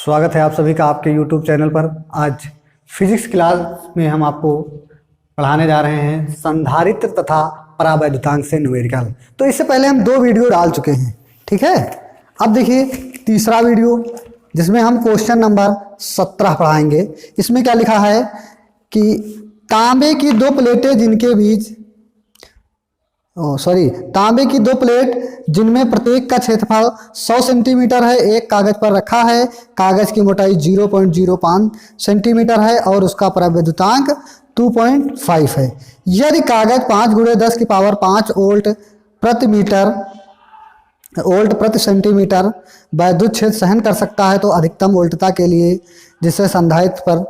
स्वागत है आप सभी का आपके YouTube चैनल पर। आज फिजिक्स क्लास में हम आपको पढ़ाने जा रहे हैं संधारित्र तथा परावैद्युतांक से न्यूमेरिकल। तो इससे पहले हम 2 वीडियो डाल चुके हैं, ठीक है। अब देखिए तीसरा वीडियो जिसमें हम क्वेश्चन नंबर 17 पढ़ाएंगे। इसमें क्या लिखा है कि तांबे की 2 प्लेटें जिनके बीच तांबे की 2 प्लेट जिनमें प्रत्येक का क्षेत्रफल 100 सेंटीमीटर है, एक कागज पर रखा है। कागज की मोटाई 0.05 सेंटीमीटर है और उसका परावैद्युतांक 2.5 है। यदि कागज 5 × 10 की पावर 5 वोल्ट प्रति सेंटीमीटर वैद्युत क्षेत्र सहन कर सकता है, तो अधिकतम वोल्टता के लिए जिसे संधारित्र पर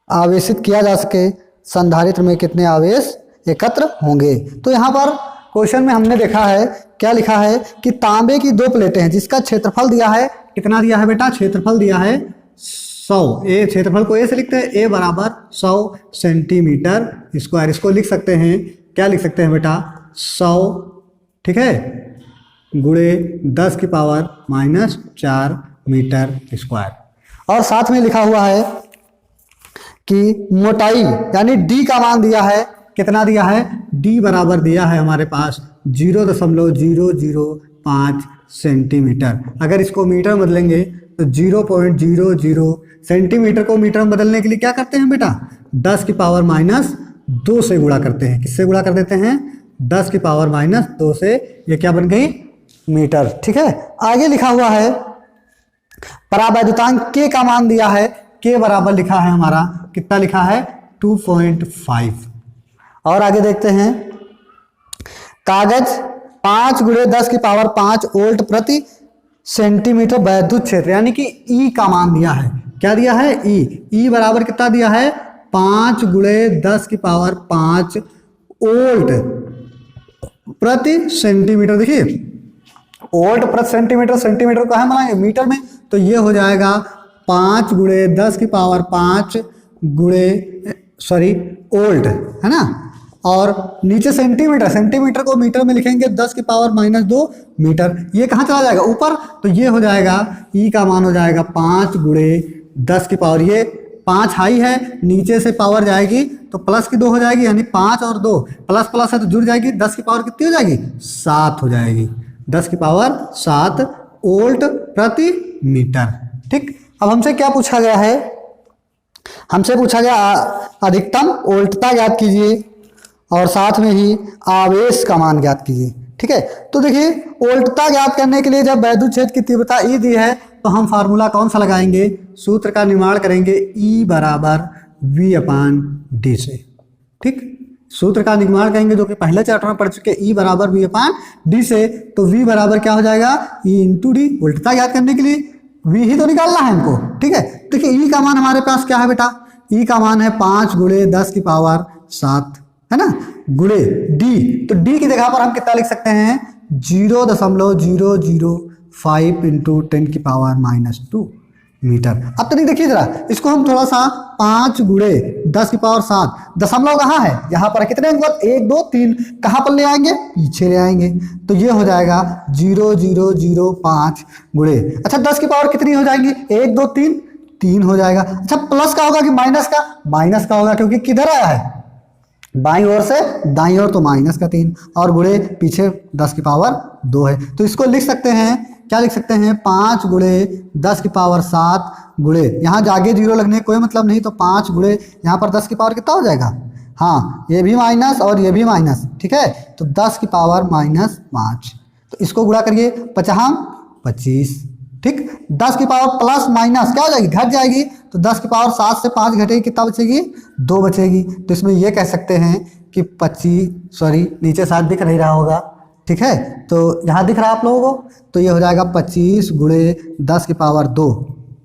आवेशित किया जा सके, संधारित्र में कितने आवेश एकत्र होंगे। तो यहाँ पर क्वेश्चन में हमने देखा है, क्या लिखा है कि तांबे की 2 प्लेटें हैं जिसका क्षेत्रफल दिया है, कितना दिया है बेटा, क्षेत्रफल दिया है 100। ए क्षेत्रफल को ए से लिखते हैं, ए बराबर 100 सेंटीमीटर स्क्वायर। इसको लिख सकते हैं, क्या लिख सकते हैं बेटा, 100, ठीक है, गुणे 10 की पावर -4 मीटर स्क्वायर। और साथ में लिखा हुआ है कि मोटाई यानी डी का मान दिया है, कितना दिया है, डी बराबर दिया है हमारे पास 0.005 सेंटीमीटर। अगर इसको मीटर में बदलेंगे तो 0.00 सेंटीमीटर को मीटर में बदलने के लिए क्या करते हैं बेटा, 10 की पावर -2 से गुणा करते हैं। किससे गुणा कर देते हैं, 10 की पावर -2 से। ये क्या बन गई, मीटर, ठीक है। आगे लिखा हुआ है परावैद्युतांक के का मान दिया है, के बराबर लिखा है हमारा, कितना लिखा है, 2.5। और आगे देखते हैं, कागज 5 × 10 की पावर 5 वोल्ट प्रति सेंटीमीटर वैद्युत क्षेत्र, यानी कि ई का मान दिया है। क्या दिया है, ई बराबर कितना दिया है, 5 × 10 की पावर 5 वोल्ट प्रति सेंटीमीटर। देखिए वोल्ट प्रति सेंटीमीटर, सेंटीमीटर को हम बनाएंगे मीटर में, तो ये हो जाएगा 5 × 10 की पावर 5 वोल्ट, है ना। और नीचे सेंटीमीटर, सेंटीमीटर को मीटर में लिखेंगे 10 की पावर -2 मीटर। ये कहाँ चला जाएगा, ऊपर, तो ये हो जाएगा, ई का मान हो जाएगा 5 × 10 की पावर, ये 5 हाई है, नीचे से पावर जाएगी तो प्लस की 2 हो जाएगी, यानी 5 और 2 प्लस प्लस है तो जुड़ जाएगी, 10 की पावर कितनी हो जाएगी, 7 हो जाएगी, 10 की पावर 7 वोल्ट प्रति मीटर, ठीक। अब हमसे क्या पूछा गया है, हमसे पूछा गया अधिकतम वोल्टता ज्ञात कीजिए और साथ में ही आवेश का मान ज्ञात कीजिए, ठीक है। तो देखिए वोल्टता ज्ञात करने के लिए जब वैद्युत क्षेत्र की तीव्रता ई दी है तो हम फार्मूला कौन सा लगाएंगे, सूत्र का निर्माण करेंगे, ई बराबर V/d से, ठीक। सूत्र का निर्माण करेंगे जो कि पहले चैप्टर में पढ़ चुके, ई बराबर V/d से। तो V बराबर क्या हो जाएगा, ई × d। वोल्टता ज्ञात करने के लिए V ही तो निकालना है हमको, ठीक है। देखिए ई का मान हमारे पास क्या है बेटा, ई का मान है 5 × 10 की पावर 7, है ना, गुणे डी। तो डी की जगह पर हम कितना लिख सकते हैं, 0.005 × 10 की पावर -2 मीटर। अब तो नहीं, देखिए जरा इसको हम थोड़ा सा 5 × 10 की पावर 7, दशमलव कहाँ है, यहाँ पर कितने अंक, 1 2 3, कहाँ पर ले आएंगे, पीछे ले आएंगे, तो ये हो जाएगा 0.005 गुणे, अच्छा 10 की पावर कितनी हो जाएंगी, 1 2 3 हो जाएगा। अच्छा प्लस का होगा कि माइनस का, माइनस का होगा, क्योंकि किधर आया है, बाईं ओर से दाईं ओर, तो -3, और गुणे पीछे 10 की पावर 2 है। तो इसको लिख सकते हैं, क्या लिख सकते हैं, 5 × 10 की पावर 7 गुणे, यहाँ आगे 0 लगने कोई मतलब नहीं, तो 5 गुणे यहाँ पर 10 की पावर कितना हो जाएगा, हाँ ये भी माइनस और ये भी माइनस, ठीक है, तो 10 की पावर -5। तो इसको गुणा करिए, 25, ठीक। 10 की पावर प्लस माइनस क्या हो जाएगी, घट जाएगी, तो 10 की पावर 7 से 5 घटेगी, कितना बचेगी, 2 बचेगी। तो इसमें ये कह सकते हैं कि 25, नीचे 7 दिख नहीं रहा होगा, ठीक है, तो यहाँ दिख रहा है आप लोगों को, तो ये हो जाएगा 25 × 10 की पावर 2,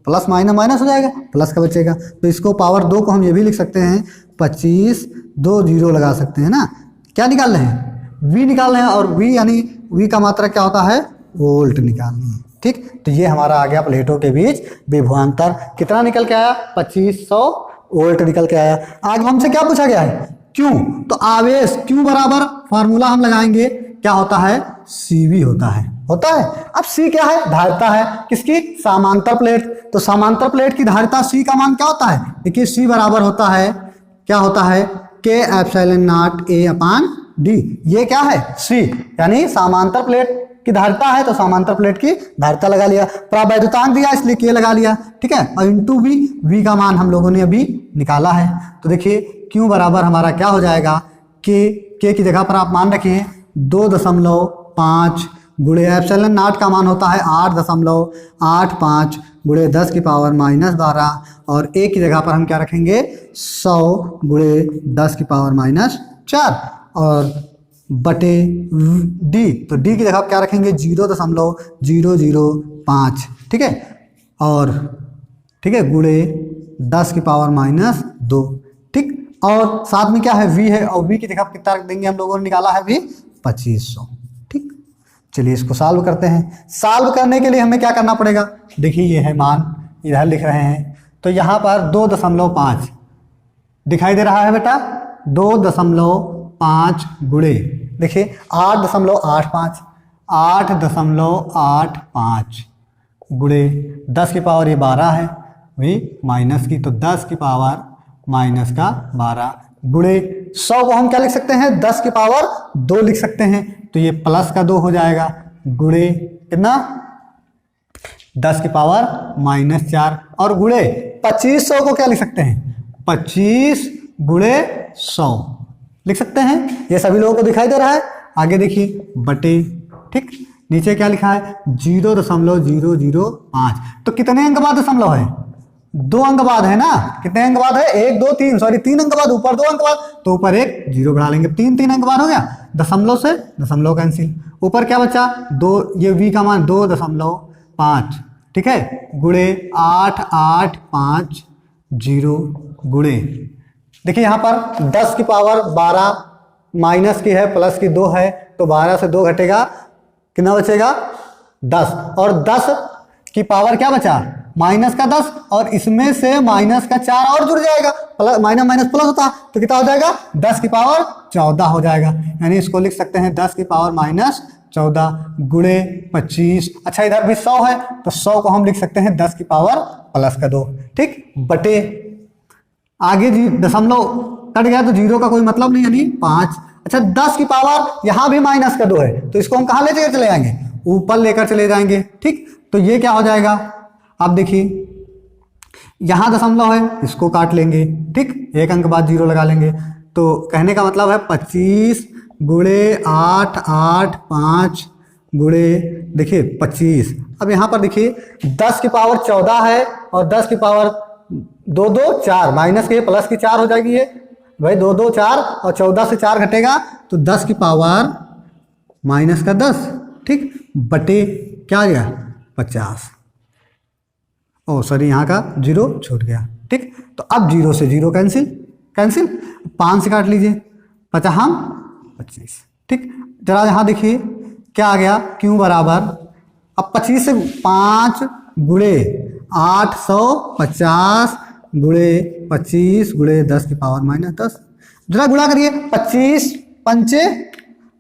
प्लस माइनस हो जाएगा, प्लस का बचेगा, तो इसको पावर 2 को हम ये भी लिख सकते हैं 25, 2 0 लगा सकते हैं ना। क्या निकाल रहे हैं, V निकाल रहे हैं, और V यानी V का मात्रा क्या होता है, वोल्ट निकालनी है, ठीक। तो ये हमारा आ गया प्लेटों के बीच विभवांतर, कितना निकल के आया, 2500 वोल्ट निकल के आया। आगे हमसे क्या पूछा गया है, क्यों, तो आवेश Q बराबर फार्मूला हम लगाएंगे, क्या होता है, सी भी होता है। अब सी क्या है, धारिता है किसकी, समांतर प्लेट। तो समांतर प्लेट की धारिता सी का मान क्या होता है, देखिए सी बराबर होता है, क्या होता है, के epsilon not a upon D. ये क्या है, सी, यानी समांतर प्लेट की धारिता है तो समांतर प्लेट की धारिता लगा लिया, परावैद्युतांक दिया इसलिए के लगा लिया, ठीक है। और इंटू वी का मान हम लोगों ने अभी निकाला है। तो देखिए क्यू बराबर हमारा क्या हो जाएगा, के की जगह पर आप मान रखिए 2.5 गुणे एप्सिलॉन नॉट का मान होता है 8.85 गुणे 10 की पावर -12 और ए की जगह पर हम क्या रखेंगे 100 गुणे 10 की पावर -4 और बटे डी, तो डी की जगह क्या रखेंगे 0.005, ठीक है, और ठीक है गुणे 10 की पावर -2, ठीक। और साथ में क्या है वी है, और वी की जगह कितना रख देंगे, हम लोगों ने निकाला है वी 2500, ठीक। चलिए इसको सॉल्व करते हैं। सॉल्व करने के लिए हमें क्या करना पड़ेगा, देखिए ये है मान इधर लिख रहे हैं, तो यहाँ पर 2.5 दिखाई दे रहा है बेटा, 2.5 गुणे देखिए 8.85 गुणे 10 की पावर ये 12 है, वही माइनस की, तो 10 की पावर -12 गुणे 100 को हम क्या लिख सकते हैं 10 की पावर 2 लिख सकते हैं, तो ये प्लस का 2 हो जाएगा, गुणे कितना 10 की पावर -4 और गुणे 2500 को क्या लिख सकते हैं 25 गुणे 100 लिख सकते हैं। ये सभी लोगों को दिखाई दे रहा है। आगे देखिए बटे, ठीक, नीचे क्या लिखा है 0.005, तो कितने अंक बाद दशमलव है, 2 अंक बाद है ना, कितने अंक बाद है 1 2 3 सॉरी 3 अंक बाद, ऊपर 2 अंक बाद, तो ऊपर एक 0 बढ़ा लेंगे, 3 अंक बाद हो गया, दशमलव से दशमलव कैंसिल, ऊपर क्या बचा 2, ये वी का मान 2.5, ठीक है, गुणे 8850 गुणे देखिए यहाँ पर 10 की पावर 12 माइनस की है प्लस की 2 है, तो 12 से 2 घटेगा कितना बचेगा 10, और 10 की पावर क्या बचा माइनस का 10, और इसमें से माइनस का 4 और जुड़ जाएगा, प्लस माइनस प्लस होता तो कितना हो जाएगा 10 की पावर 14 हो जाएगा, यानी इसको लिख सकते हैं 10 की पावर -14 गुणे 25। अच्छा इधर भी 100 है तो 100 को हम लिख सकते हैं 10 की पावर +2, ठीक, बटे आगे जी दशमलव कट गया तो 0 का कोई मतलब नहीं, यानी 5। अच्छा 10 की पावर यहाँ भी -2 है, तो इसको हम कहाँ लेकर चले जाएंगे, ऊपर लेकर चले जाएंगे, ठीक। तो ये क्या हो जाएगा, आप देखिए यहाँ दशमलव है, इसको काट लेंगे, ठीक, एक अंक बाद 0 लगा लेंगे, तो कहने का मतलब है 25 गुणे 885 गुणे देखिए 25। अब यहाँ पर देखिए 10 की पावर 14 है और 10 की पावर 2 2 4 माइनस के प्लस की 4 हो जाएगी, ये भाई 2 2 4 और 14 से 4 घटेगा तो 10 की पावर -10, ठीक, बटे क्या आ गया 50, ओ सॉरी यहाँ का 0 छूट गया, ठीक। तो अब 0 से 0 कैंसिल, 5 से काट लीजिए 50 25, ठीक। जरा यहाँ देखिए क्या आ गया, क्यों बराबर, अब 25 से 5 गुणे 850 गुणे 25 गुणे 10 की पावर -10, जरा गुणा करिए 25 पंचे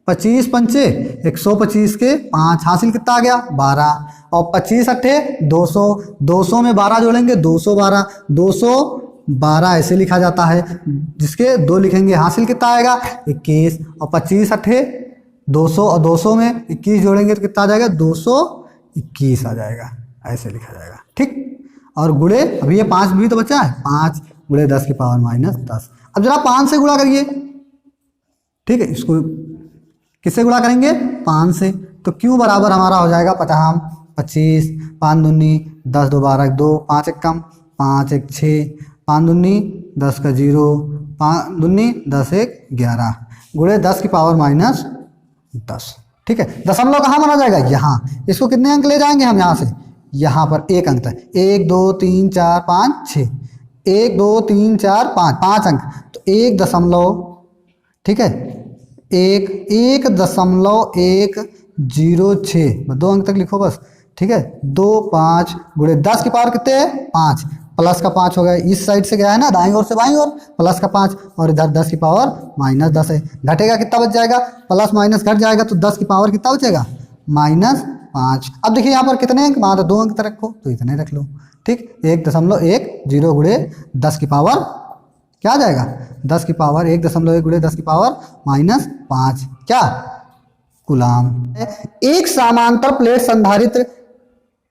125 के 5 हासिल कितना आ गया 12, और 25 अट्ठे 200, 200 में 12 जोड़ेंगे 212 ऐसे लिखा जाता है, जिसके 2 लिखेंगे हासिल कितना आएगा 21, और 25 अट्ठे 200 और 200 में 21 जोड़ेंगे तो कितना आ जाएगा 221 आ जाएगा, ऐसे लिखा जाएगा, ठीक। और गुणे अभी ये 5 भी तो बचा है, 5 गुणे 10 की पावर -10। अब जरा 5 से गुणा करिए, ठीक है, इसको किससे गुणा करेंगे 5 से, तो क्यों बराबर हमारा हो जाएगा 50 25 5 दूनी 10 2 12 2 5 1 कम 5 1 6 5 दूनी 10 का 0 5 दूनी 10 1 11 गुणे 10 की पावर -10, ठीक है। दशमलव कहाँ माना जाएगा यहाँ, इसको कितने अंक ले जाएंगे हम यहाँ से, यहाँ पर 1 अंक तक, 1 2 3 4 5 6 1 2 3 4 5 अंक, तो 1.06, ठीक है, 1.106 2 अंक तक लिखो बस, ठीक है। 2 5 गुणे 10 की पावर कितने है 5, प्लस का 5 हो गया, इस साइड से गया है ना दाईं ओर से बाईं ओर, प्लस का 5 और इधर 10 की पावर माइनस 10 है। घटेगा कितना बच जाएगा, प्लस माइनस घट जाएगा तो 10 की पावर कितना बचेगा -5। अब देखिए यहाँ पर कितने अंक, वहाँ तो 2 अंक रखो तो इतने रख लो, ठीक। 1.10 गुणे 10 की पावर क्या आ जाएगा, 10 की पावर 1.1 गुणे 10 की पावर -5 क्या कूलाम। एक समांतर प्लेट संधारित्र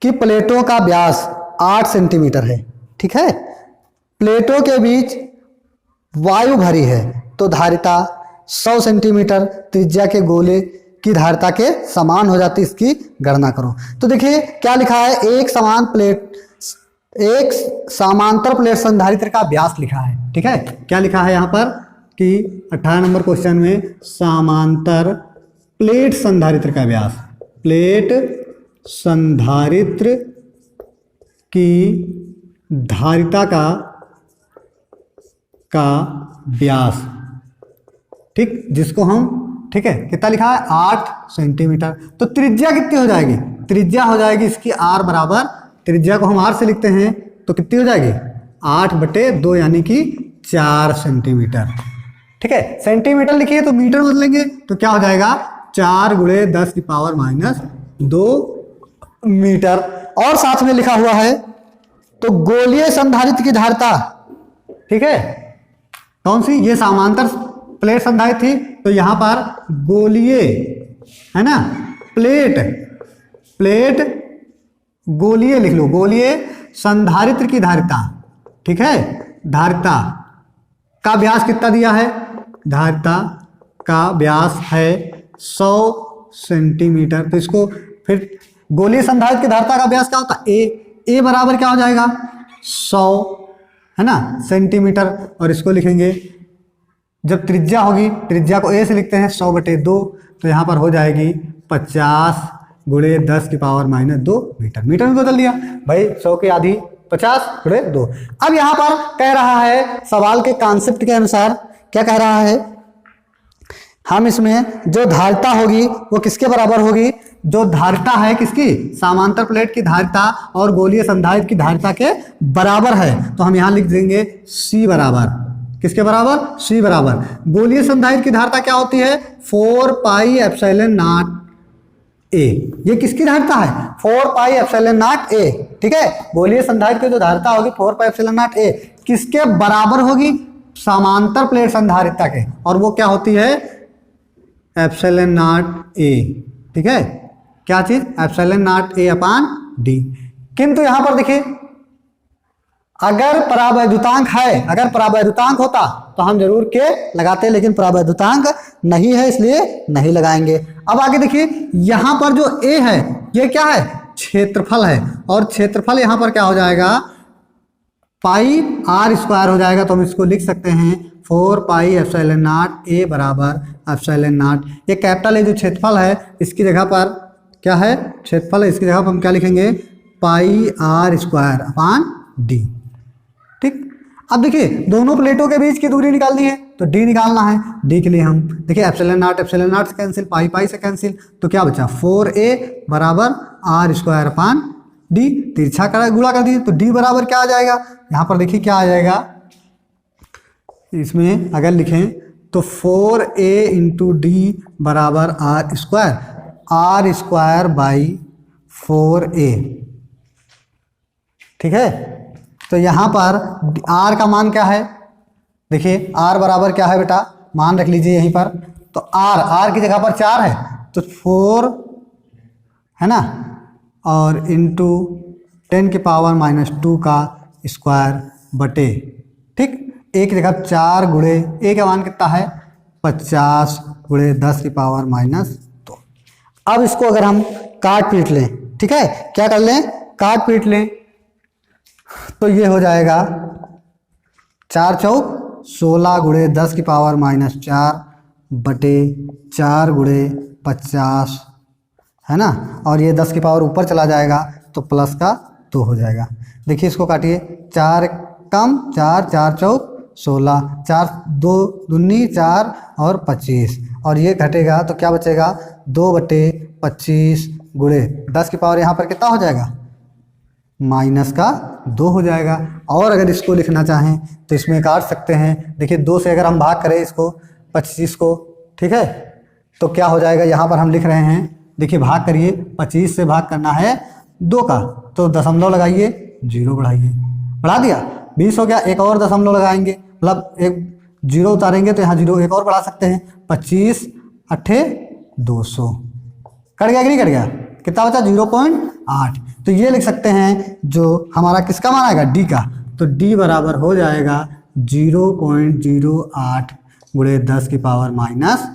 की प्लेटों का व्यास 8 सेंटीमीटर है, ठीक है। प्लेटों के बीच वायु भरी है तो धारिता 100 सेंटीमीटर त्रिज्या के गोले की धारिता के समान हो जाती है, इसकी गणना करो। तो देखिए क्या लिखा है, एक समांतर प्लेट संधारित्र का व्यास लिखा है, ठीक है। क्या लिखा है यहाँ पर कि 18 नंबर क्वेश्चन में समांतर प्लेट संधारित्र का व्यास, प्लेट संधारित्र की धारिता का व्यास, ठीक, जिसको हम, ठीक है, कितना लिखा है 8 सेंटीमीटर। तो त्रिज्या कितनी हो जाएगी, त्रिज्या हो जाएगी इसकी r बराबर, त्रिज्या को हम r से लिखते हैं तो कितनी हो जाएगी 8/2 यानी कि 4 सेंटीमीटर, ठीक है। सेंटीमीटर लिखिए तो मीटर बदलेंगे तो क्या हो जाएगा 4 गुणे 10 की पावर -2 मीटर। और साथ में लिखा हुआ है तो गोलीय संधारित्र की धारिता, ठीक है, कौन सी, ये समांतर प्लेट संधारित्र थी तो यहां पर गोलीय है ना, प्लेट गोलीय लिख लो, गोलीय संधारित्र की धारिता, ठीक है। धारिता का व्यास कितना दिया है, धारिता का व्यास है 100 सेंटीमीटर। तो इसको फिर गोलीय संधारित्र की धारिता का व्यास क्या होता है, ए बराबर क्या हो जाएगा 100 है ना सेंटीमीटर, और इसको लिखेंगे जब त्रिज्या होगी, त्रिज्या को ए से लिखते हैं 100/2 तो यहाँ पर हो जाएगी 50 गुणे 10 की पावर -2 मीटर। मीटर में बदल दिया भाई, 100 की आधी 50 गुणे 2। अब यहाँ पर कह रहा है सवाल के कॉन्सेप्ट के अनुसार, क्या कह रहा है, हम इसमें जो धारिता होगी वो किसके बराबर होगी, जो धारिता है किसकी, समांतर प्लेट की धारिता और गोलीय संधारित्र की धारिता के बराबर है। तो हम यहाँ लिख देंगे C बराबर, किसके बराबर, C बराबर। गोलीय संधारित्र की धारिता क्या होती है 4πε0 A, ये किसकी धारिता है 4πε0 A, ठीक है। गोलीय संधारित्र की जो धारिता होगी 4πε0 A किसके बराबर होगी, समांतर प्लेट संधारित्रता के, और वो क्या होती है ε0 A, ठीक है। क्या चीज ε0 A/d। किंतु यहां पर देखिए अगर परावैद्युतांक है, अगर परावैद्युतांक होता तो हम जरूर के लगाते, लेकिन परावैद्युतांक नहीं है इसलिए नहीं लगाएंगे। अब आगे देखिए यहां पर जो A है ये क्या है, क्षेत्रफल है, और क्षेत्रफल यहां पर क्या हो जाएगा πr² हो जाएगा। तो हम इसको लिख सकते हैं 4πε0 A बराबर ε0। ये कैपिटल ए जो क्षेत्रफल है इसकी जगह पर क्या है, क्षेत्रफल है, इसकी जगह पर हम क्या लिखेंगे πr²/d, ठीक। अब देखिए दोनों प्लेटों के बीच की दूरी निकालनी है तो d निकालना है। d के लिए हम देखिए ε0 से कैंसिल, पाई से कैंसिल, तो क्या बचा 4a बराबर r²/d। तिरछा कर गुणा कर दीजिए तो d बराबर क्या आ जाएगा, यहाँ पर देखिए क्या आ जाएगा, इसमें अगर लिखें तो 4a × d बराबर r²/4a, ठीक है। तो यहाँ पर r का मान क्या है, देखिए r बराबर क्या है बेटा, मान रख लीजिए यहीं पर, तो r की जगह पर 4 है तो 4 है ना, और इंटू 10 की पावर -2 का स्क्वायर बटे, ठीक। एक की जगह 4 गुणे a का मान कितना है 50 गुणे 10 की पावर -2। अब इसको अगर हम काट पीट लें, ठीक है, क्या कर लें, काट पीट लें, तो ये हो जाएगा 4 चौक 16 गुणे 10 की पावर -4 बटे 4 गुणे 50 है ना, और ये 10 की पावर ऊपर चला जाएगा तो प्लस का 2 हो जाएगा। देखिए इसको काटिए, 4 कम 4, 4 चौक 16, 4 2 दूनी 4 और 25, और ये घटेगा तो क्या बचेगा 2/25 गुणे 10 की पावर यहाँ पर कितना हो जाएगा माइनस का 2 हो जाएगा। और अगर इसको लिखना चाहें तो इसमें काट सकते हैं। देखिए 2 से अगर हम भाग करें इसको 25 को, ठीक है, तो क्या हो जाएगा, यहाँ पर हम लिख रहे हैं, देखिए भाग करिए, 25 से भाग करना है 2 का, तो दशमलव लगाइए, 0 बढ़ाइए, बढ़ा दिया, 20 हो गया। एक और दशमलव लगाएंगे, मतलब एक 0 उतारेंगे तो यहाँ 0 एक और बढ़ा सकते हैं, 25 अट्ठे 200, कट गया कि नहीं कट गया, कितना बचा 0.8। तो ये लिख सकते हैं जो हमारा किसका मान आएगा, डी का, तो डी बराबर हो जाएगा 0.08 गुणे 10 की पावर माइनस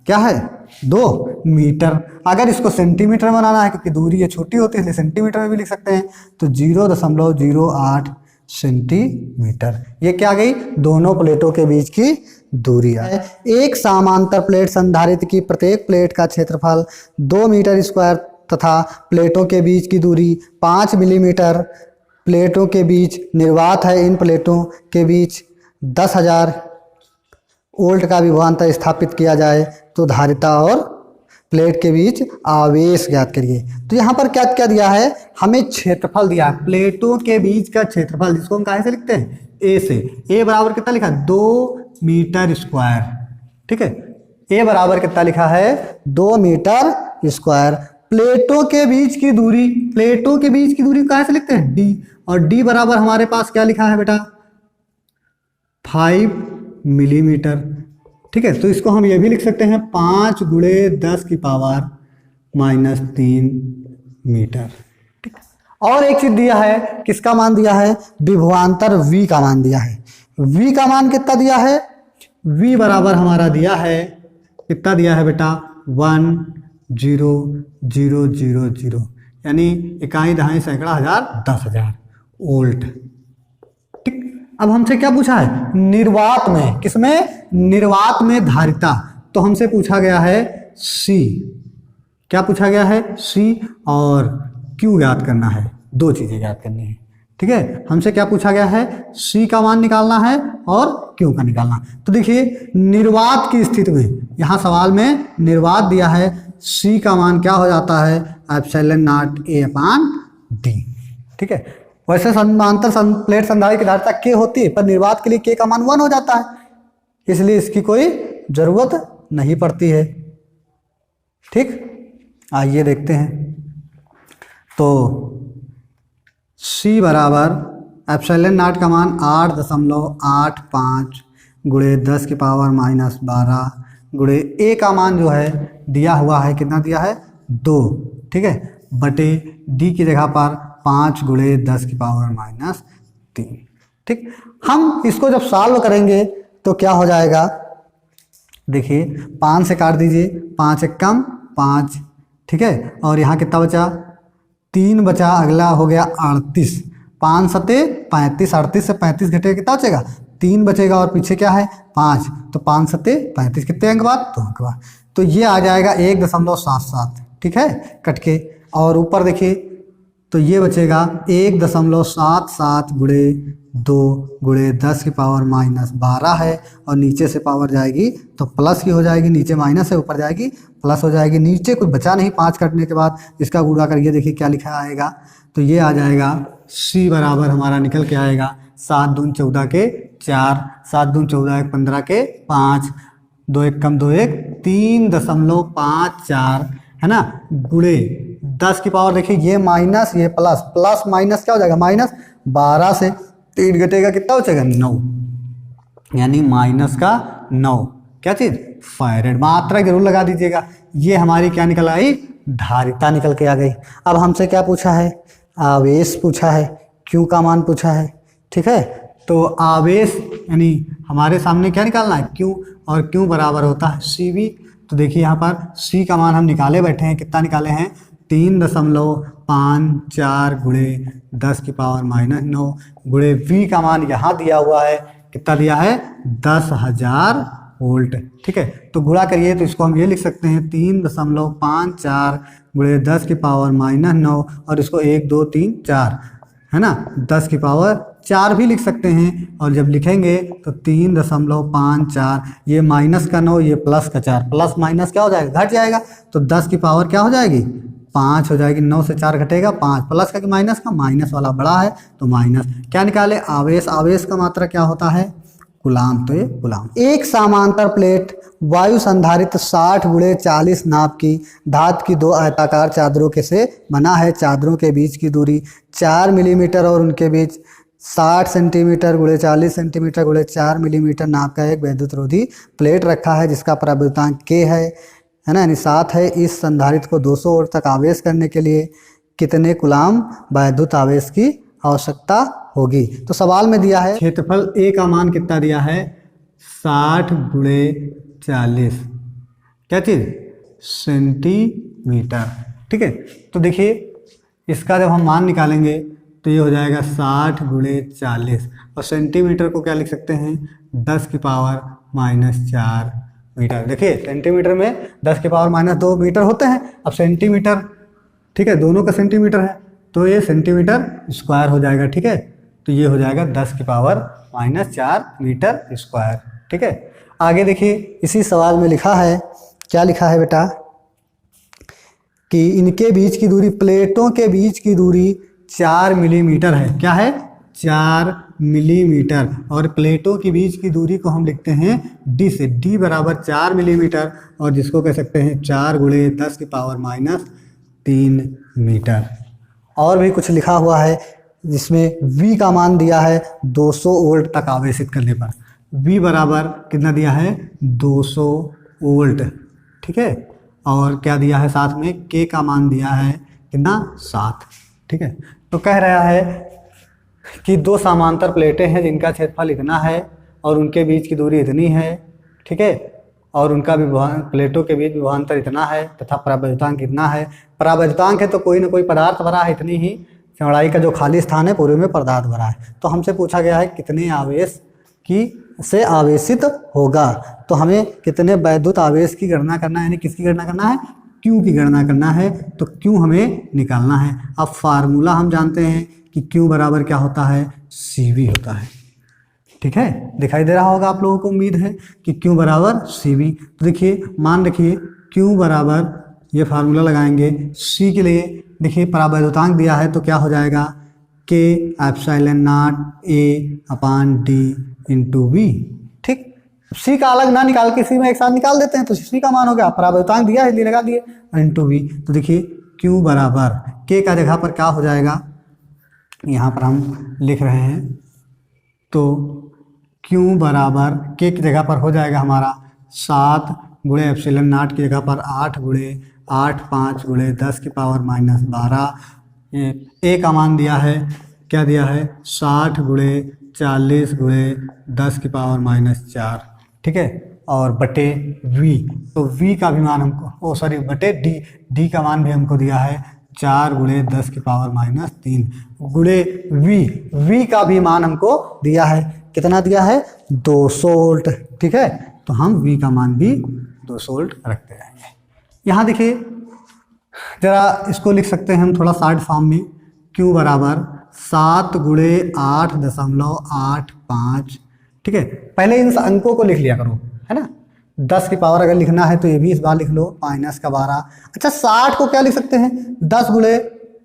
क्या है 2 मीटर। अगर इसको सेंटीमीटर में बनाना है क्योंकि दूरी ये छोटी होती है इसलिए सेंटीमीटर में भी लिख सकते हैं, तो 0.08 सेंटीमीटर। ये क्या गई, दोनों प्लेटों के बीच की दूरी है। एक समांतर प्लेट संधारित्र की प्रत्येक प्लेट का क्षेत्रफल 2 मीटर स्क्वायर तथा प्लेटों के बीच की दूरी 5 मिलीमीटर। प्लेटों के बीच निर्वात है, इन प्लेटों के बीच 10,000 वोल्ट का विभवांतर स्थापित किया जाए तो धारिता और प्लेट के बीच आवेश ज्ञात करिए। तो यहाँ पर क्या क्या दिया है, हमें क्षेत्रफल दिया है, प्लेटों के बीच का क्षेत्रफल, जिसको हम कहाँ से लिखते हैं, ए से। ए बराबर कितना लिखा है, 2 मीटर स्क्वायर, ठीक है, ए बराबर कितना लिखा है 2 मीटर स्क्वायर। प्लेटों के बीच की दूरी, प्लेटों के बीच की दूरी कहाँ से लिखते हैं, डी, और डी बराबर हमारे पास क्या लिखा है बेटा 5 मिलीमीटर, ठीक है। तो इसको हम ये भी लिख सकते हैं 5 गुणे 10 की पावर माइनस 3 मीटर, ठीक। और एक चीज दिया है, किसका मान दिया है, विभवांतर V का मान दिया है। V का मान कितना दिया है, V बराबर हमारा दिया है, कितना दिया है बेटा 1,0,0,0, यानी इकाई दहाई सैकड़ा हजार 10,000 वोल्ट, ठीक। अब हमसे क्या पूछा है, निर्वात में, किसमें, निर्वात में धारिता, तो हमसे पूछा गया है C, क्या पूछा गया है C, और Q ज्ञात करना है, 2 चीजें ज्ञात करनी है, ठीक है। हमसे क्या पूछा गया है, C का मान निकालना है और Q का निकालना। तो देखिए निर्वात की स्थिति में, यहाँ सवाल में निर्वात दिया है, C का मान क्या हो जाता है एप्सिलॉन नॉट A/D, ठीक है। वैसे समांतर प्लेट संधारित्र की धारिता K होती है, पर निर्वात के लिए K का मान 1 हो जाता है, इसलिए इसकी कोई जरूरत नहीं पड़ती है, ठीक। आइए देखते हैं, तो C बराबर एप्सिलॉन नॉट का मान 8.85 गुणे 10 की पावर माइनस 12 गुणे A का मान जो है दिया हुआ है, कितना दिया है 2, ठीक है, बटे D की जगह पर 5 गुणे 10 की पावर माइनस 3, ठीक। हम इसको जब सॉल्व करेंगे तो क्या हो जाएगा, देखिए 5 से काट दीजिए, 5 एक कम 5, ठीक है, और यहाँ कितना बचा 3 बचा, अगला हो गया 38, 5 सते 35, 38 से 35 घटेगा कितना बचेगा 3 बचेगा, और पीछे क्या है 5, तो 5 सते 35, कितने अंक बाद 2 अंक बाद, तो ये आ जाएगा 1.77, ठीक है, कट के। और ऊपर देखिए तो ये बचेगा 1.77 गुणे 2 गुणे 10 की पावर माइनस 12 है, और नीचे से पावर जाएगी तो प्लस की हो जाएगी, नीचे माइनस है ऊपर जाएगी प्लस हो जाएगी, नीचे कुछ बचा नहीं, 5 कटने के बाद इसका गुणा करिए, देखिए क्या लिखा आएगा, तो ये आ जाएगा C बराबर हमारा निकल के आएगा 7 दूनी 14 के 4, 7 दूनी 14 1 15 के 5, 2 1 कम 2 1 3.54 है ना, गुणे 10 की पावर, देखिए ये माइनस ये प्लस, प्लस माइनस क्या हो जाएगा माइनस, 12 से 3 घटेगा कितना बचेगा 9, यानी माइनस का 9, क्या चीज फैरेड, मात्रा जरूर लगा दीजिएगा। ये हमारी क्या निकल आई, धारिता निकल के आ गई। अब हमसे क्या पूछा है, आवेश पूछा है, Q का मान पूछा है, ठीक है। तो आवेश यानी हमारे सामने क्या निकालना है Q, और Q बराबर होता है CV। तो देखिए यहाँ पर C का मान हम निकाले बैठे हैं, कितना निकाले हैं 3.54 गुणे 10 की पावर माइनस 9 गुणे V का मान यहाँ दिया हुआ है, कितना दिया है 10,000 वोल्ट, ठीक है। तो गुणा करिए तो इसको हम ये लिख सकते हैं 3.54 गुणे 10 की पावर माइनस 9, और इसको 1 2 3 4 है ना, 10 की पावर 4 भी लिख सकते हैं, और जब लिखेंगे तो 3.54, ये माइनस का 9 ये प्लस का 4, प्लस माइनस क्या हो जाएगा घट जाएगा, तो 10 की पावर क्या हो जाएगी 5 हो जाएगी, 9 से 4 घटेगा 5, प्लस का कि माइनस का, माइनस वाला बड़ा है तो माइनस। क्या निकाले, आवेश, आवेश का मात्रा क्या होता है, कूलाम, तो ये कूलाम। एक समांतर प्लेट वायु संधारित 60 × 40 नाप की धातु की 2 आयताकार चादरों के से बना है। चादरों के बीच की दूरी 4 मिलीमीटर और उनके बीच 60 सेंटीमीटर × 40 सेंटीमीटर × 4 मिलीमीटर नाप का एक वैद्युतरोधी प्लेट रखा है जिसका परावैद्युतांक K है ना, यानी 7 है। इस संधारित्र को 200 वोल्ट तक आवेश करने के लिए कितने कूलाम वैद्युत आवेश की आवश्यकता होगी। तो सवाल में दिया है क्षेत्रफल A का मान कितना दिया है, 60 × 40, क्या चीज़, सेंटीमीटर। ठीक है, तो देखिए इसका जब हम मान निकालेंगे तो ये हो जाएगा 60 × 40 और सेंटीमीटर को क्या लिख सकते हैं, 10⁻⁻4 मीटर। देखिए सेंटीमीटर में 10⁻2 मीटर होते हैं। अब सेंटीमीटर, ठीक है, दोनों का सेंटीमीटर है तो ये सेंटीमीटर स्क्वायर हो जाएगा। ठीक है, तो ये हो जाएगा 10⁻4 मीटर स्क्वायर। ठीक है, आगे देखिए इसी सवाल में लिखा है, क्या लिखा है बेटा, कि इनके बीच की दूरी, प्लेटों के बीच की दूरी 4 मिलीमीटर है। क्या है, 4 मिलीमीटर। और प्लेटों के बीच की दूरी को हम लिखते हैं D से, D बराबर 4 मिलीमीटर और जिसको कह सकते हैं 4 × 10⁻³ मीटर। और भी कुछ लिखा हुआ है जिसमें V का मान दिया है 200 वोल्ट तक आवेशित करने पर। V बराबर कितना दिया है, 200 वोल्ट। ठीक है, और क्या दिया है साथ में, K का मान दिया है कितना, 7। ठीक है, तो कह रहा है कि 2 समांतर प्लेटें हैं जिनका क्षेत्रफल इतना है और उनके बीच की दूरी इतनी है। ठीक है, और उनका प्लेटों के बीच विभवांतर इतना है तथा परावैद्युतांक कितना है। परावैद्युतांक है तो कोई ना कोई पदार्थ भरा है, इतनी ही चौड़ाई का जो खाली स्थान है पूरे में पदार्थ भरा है। तो हमसे पूछा गया है कितने आवेश की से आवेशित होगा, तो हमें कितने वैद्युत आवेश की गणना करना है, यानी किसकी गणना करना है, Q की गणना करना है। तो Q हमें निकालना है। अब फार्मूला हम जानते हैं कि Q बराबर क्या होता है, CV होता है। ठीक है, दिखाई दे रहा होगा आप लोगों को, उम्मीद है कि Q बराबर CV। तो देखिए मान रखिए Q बराबर, ये फार्मूला लगाएंगे C के लिए। देखिए परावैद्युतांक दिया है तो क्या हो जाएगा, K∁0 A/D × V। ठीक, C का अलग ना निकाल के C में एक साथ निकाल देते हैं तो C का मान हो गया, परावैद्युतांक दिया है इसलिए लगा दिए, × V। तो देखिए Q बराबर K का जगह पर क्या हो जाएगा, यहाँ पर हम लिख रहे हैं तो Q बराबर K की जगह पर हो जाएगा हमारा 7 × ε0 की जगह पर 8 × 8 5 × 10⁻12। A का मान दिया है, क्या दिया है, 60 × 40 × 10⁻4। ठीक है, और बटे V, तो V का भी मान हमको, बटे D का मान भी हमको दिया है 4 × 10⁻³ V का भी मान हमको दिया है, कितना दिया है, 200 वोल्ट। ठीक है, तो हम V का मान भी 200 वोल्ट रखते रहेंगे। यहाँ देखिए जरा इसको लिख सकते हैं हम थोड़ा शॉर्ट फॉर्म में, Q बराबर 7 × 8.85। ठीक है, पहले इन अंकों को लिख लिया करो, है ना। 10 की पावर अगर लिखना है तो ये भी इस बार लिख लो, -12। अच्छा 60 को क्या लिख सकते हैं, 10 ×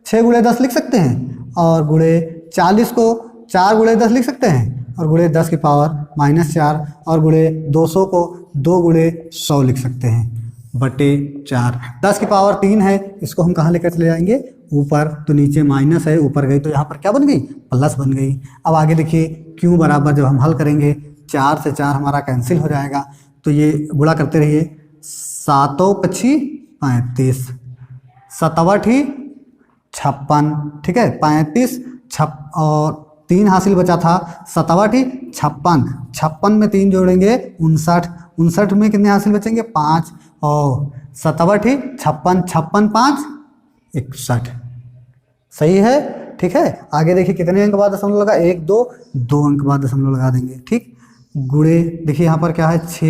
6 × 10 लिख सकते हैं, और × 40 को 4 × 10 लिख सकते हैं, और × 10⁻⁻4, और × 200 को 2 × 100 लिख सकते हैं, बटे 4। 10 की पावर 3 है, इसको हम कहाँ लेकर चले जाएंगे, ऊपर, तो नीचे माइनस है, ऊपर गई तो यहाँ पर क्या बन गई, प्लस बन गई। अब आगे देखिए Q बराबर जब हम हल करेंगे 4 से 4 हमारा कैंसिल हो जाएगा, तो ये गुणा करते रहिए, 7×5 = 35, 7×8 = 56। ठीक है, 35 और 3 हासिल बचा था, 7×8 = 56, 56 में 3 जोड़ेंगे 59, 59 में कितने हासिल बचेंगे, 5, और 7×8 = 56, 56 5 61। सही है। ठीक है, आगे देखिए कितने अंक बाद दशमलव लगा, 1 2 अंक बाद दशमलव लगा देंगे। ठीक, गुणे देखिए यहाँ पर क्या है, 6,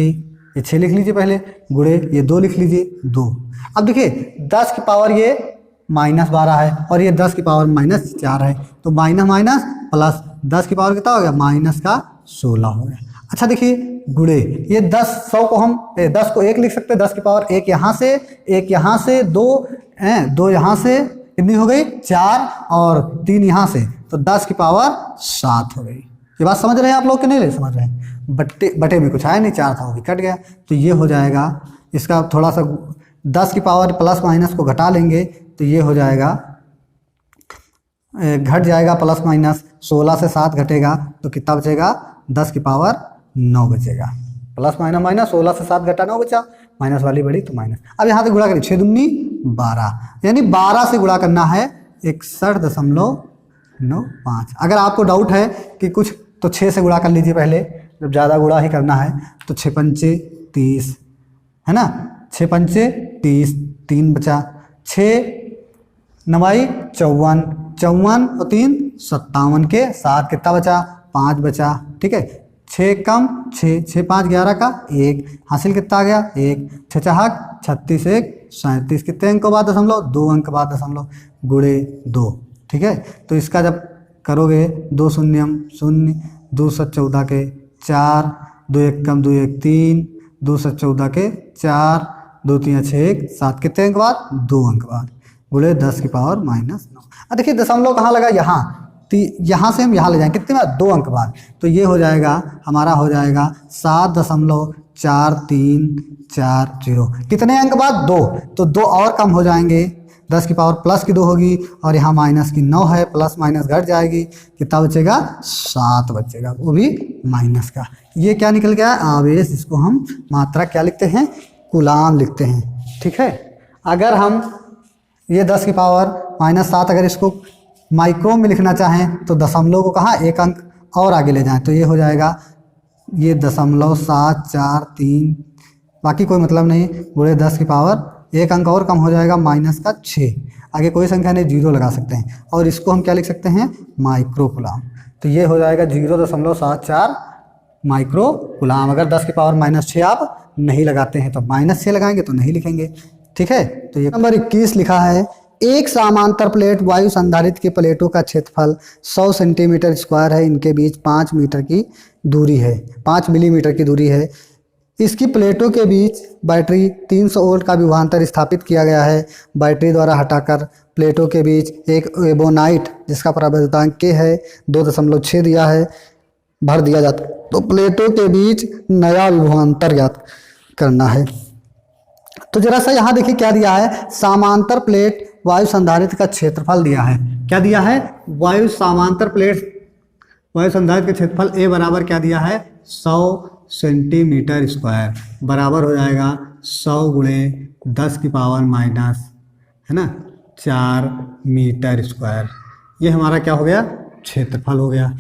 ये 6 लिख लीजिए पहले, गुणे ये 2 लिख लीजिए, 2। अब देखिए 10 की पावर ये -12 है और ये 10 की पावर -4 है, तो माइनस माइनस प्लस, 10 की पावर कितना हो गया, -16 हो गया। अच्छा देखिए गुणे, ये 10 100 को हम 10 को 1 लिख सकते हैं, 10 की पावर 1 यहाँ से, 1 यहाँ से, 2 यहाँ से, कितनी हो गई 4 और 3 यहाँ से, तो 10 की पावर 7 हो गई। ये बात समझ रहे हैं आप लोग कि नहीं समझ रहे हैं? बटे में कुछ आया नहीं, 4 था वो भी कट गया, तो ये हो जाएगा इसका थोड़ा सा 10 की पावर प्लस माइनस को घटा लेंगे तो ये हो जाएगा, घट जाएगा प्लस माइनस, 16 से 7 घटेगा तो कितना बचेगा 10 की पावर 9 बचेगा। प्लस माइनस माइनस, 16 से 7 घटा 9 बचा, माइनस वाली बड़ी तो माइनस। अब यहाँ से गुणा करिए, 6 दूनी 12, यानी 12 से गुणा करना है 61.95। अगर आपको डाउट है कि कुछ तो 6 से गुणा कर लीजिए पहले, जब ज़्यादा गुणा ही करना है तो 6 पंचे 30 है ना, 6 पंचे 30, 3 बचा, 6 9 54, 54 और 3 57 के 7 कितना बचा 5 बचा, ठीक है। 6 कम 6, 6 5 11 का 1, हासिल कितना आ गया 1, 6 चहाक 36, 1 37, कितने अंक के बाद दशमलव 2 अंक के बाद दशमलव गुणे 2, ठीक है। तो इसका जब करोगे 2 शून्यम 0, 2 7 14 के 4, 2 1 कम 2 1 3, 2 7 14 के 4, 2 3 6 1 7, कितने अंक बाद 2 अंक बाद गुणे 10 की पावर -9। अब देखिए दशमलव कहाँ लगा, यहाँ, तो यहाँ से हम यहाँ ले जाएंगे कितने बाद 2 अंक बाद, तो ये हो जाएगा हमारा हो जाएगा 7.4340। कितने अंक बाद 2, तो 2 और कम हो जाएंगे, 10 की पावर प्लस की 2 होगी और यहाँ माइनस की 9 है, प्लस माइनस घट जाएगी, कितना बचेगा 7 बचेगा, वो भी माइनस का। ये क्या निकल गया आवेश, इसको हम मात्रा क्या लिखते हैं कूलाम लिखते हैं, ठीक है। अगर हम ये 10 की पावर -7 अगर इसको माइक्रो में लिखना चाहें तो दशमलव को कहाँ एक अंक और आगे ले जाएं, तो ये हो जाएगा ये 0.743, बाकी कोई मतलब नहीं, गुणे 10 की पावर एक अंक और कम हो जाएगा -6, आगे कोई संख्या नहीं, 0 लगा सकते हैं और इसको हम क्या लिख सकते हैं माइक्रो कूलाम, तो ये हो जाएगा 0.74 माइक्रो कूलाम। अगर 10 की पावर -6 आप नहीं लगाते हैं तो -6 लगाएंगे तो नहीं लिखेंगे, ठीक है। तो ये नंबर 21 लिखा है, एक समांतर प्लेट वायु संधारित्र की प्लेटों का क्षेत्रफल 100 सेंटीमीटर स्क्वायर है, इनके बीच 5 मीटर की दूरी है, 5 मिलीमीटर की दूरी है। इसकी प्लेटों के बीच बैटरी 300 वोल्ट का विभवांतर स्थापित किया गया है। बैटरी द्वारा हटाकर प्लेटों के बीच एक एबोनाइट जिसका प्रवेशांक K है 2.6 दिया है भर दिया जाता, तो प्लेटों के बीच नया विभवांतर ज्ञात करना है। तो जरा सा यहाँ देखिए क्या दिया है, समांतर प्लेट वायु संधारित्र का क्षेत्रफल दिया है, क्या दिया है वायु समांतर प्लेट वायु संधारित्र का क्षेत्रफल A बराबर क्या दिया है 100 सेंटीमीटर स्क्वायर, बराबर हो जाएगा 100 गुणे 10 की पावर माइनस है ना 4 मीटर स्क्वायर, ये हमारा क्या हो गया क्षेत्रफल हो गया।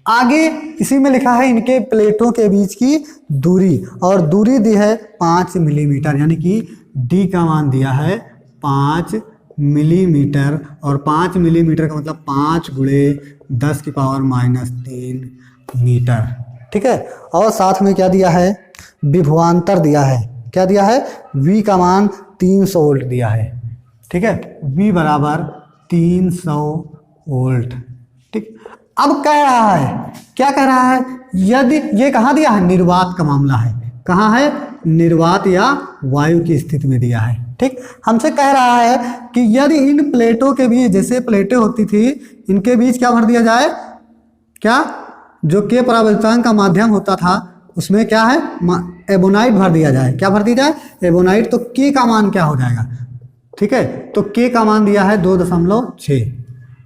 आगे इसी में लिखा है इनके प्लेटों के बीच की दूरी, और दूरी दी है 5 मिलीमीटर, यानी कि D का मान दिया है 5 मिलीमीटर, और 5 मिलीमीटर का मतलब 5 गुणे 10 की पावर -3 मीटर, ठीक है। और साथ में क्या दिया है विभवांतर दिया है, क्या दिया है V का मान 300 वोल्ट दिया है, ठीक है, V बराबर 300 वोल्ट, ठीक। अब कह रहा है, क्या कह रहा है, यदि ये कहाँ दिया है निर्वात का मामला है, कहाँ है निर्वात या वायु की स्थिति में दिया है, ठीक। हमसे कह रहा है कि यदि इन प्लेटों के बीच, जैसे प्लेटें होती थी इनके बीच क्या भर दिया जाए, क्या जो के परावर्तन का माध्यम होता था उसमें क्या है एबोनाइट भर दिया जाए, क्या भर दी जाए एबोनाइट, तो के का मान क्या हो जाएगा, ठीक है। तो के का मान दिया है 2.6,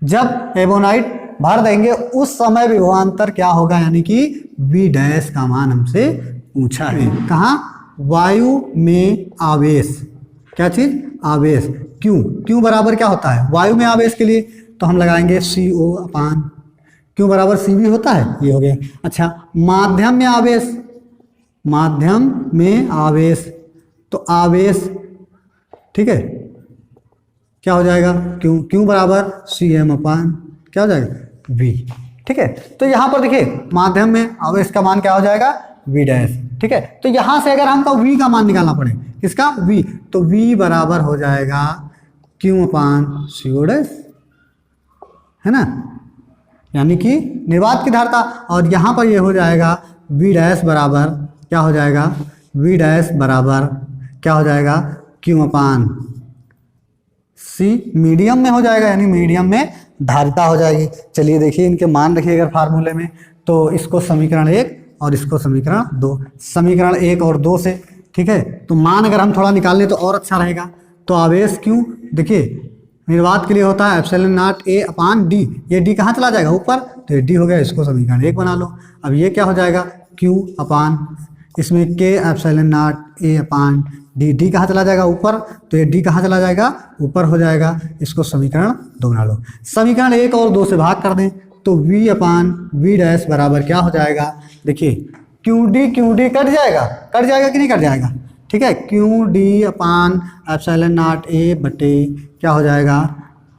जब एबोनाइट भर देंगे उस समय विभवांतर क्या होगा, यानी कि V डैश का मान हमसे पूछा है। कहाँ वायु में आवेश, क्या चीज आवेश, क्यों बराबर क्या होता है वायु में आवेश के लिए, तो हम लगाएंगे CO अपान क्यों बराबर CV होता है, ये हो गया। अच्छा माध्यम में आवेश, माध्यम में आवेश, तो आवेश, ठीक है, क्या हो जाएगा क्यों बराबर CM अपान क्या हो जाएगा V, ठीक है। तो यहाँ पर देखिए माध्यम में आवेश का मान क्या हो जाएगा V डैश, ठीक है। तो यहाँ से अगर हमको V का मान निकालना पड़े, किसका V, तो V बराबर हो जाएगा Q अपान CO डैश, है ना, यानी कि निर्वात की धारिता, और यहाँ पर ये हो जाएगा वी डैश बराबर क्या हो जाएगा, वी डैश बराबर क्या हो जाएगा, क्यू अपान सी मीडियम में हो जाएगा, यानी मीडियम में धारिता हो जाएगी। चलिए देखिए इनके मान रखिए अगर फार्मूले में, तो इसको समीकरण 1 और इसको समीकरण 2, समीकरण 1 और 2 से, ठीक है। तो मान अगर हम थोड़ा निकाल लें तो और अच्छा रहेगा। तो आवेश क्यों, देखिए निर्वात के लिए होता है epsilon not a upon D, ये डी कहाँ चला जाएगा ऊपर, तो ये डी हो गया, इसको समीकरण 1 बना लो। अब ये क्या हो जाएगा, क्यू अपान इसमें के epsilon not a upon D, D कहाँ चला जाएगा ऊपर, तो ये डी कहाँ चला जाएगा ऊपर हो जाएगा, इसको समीकरण 2 बना लो। समीकरण 1 और 2 से भाग कर दें तो v अपान वी डैश बराबर क्या हो जाएगा, देखिए क्यू डी कट जाएगा कि नहीं कट जाएगा, ठीक है। Q D upon epsilon not a बटे क्या हो जाएगा,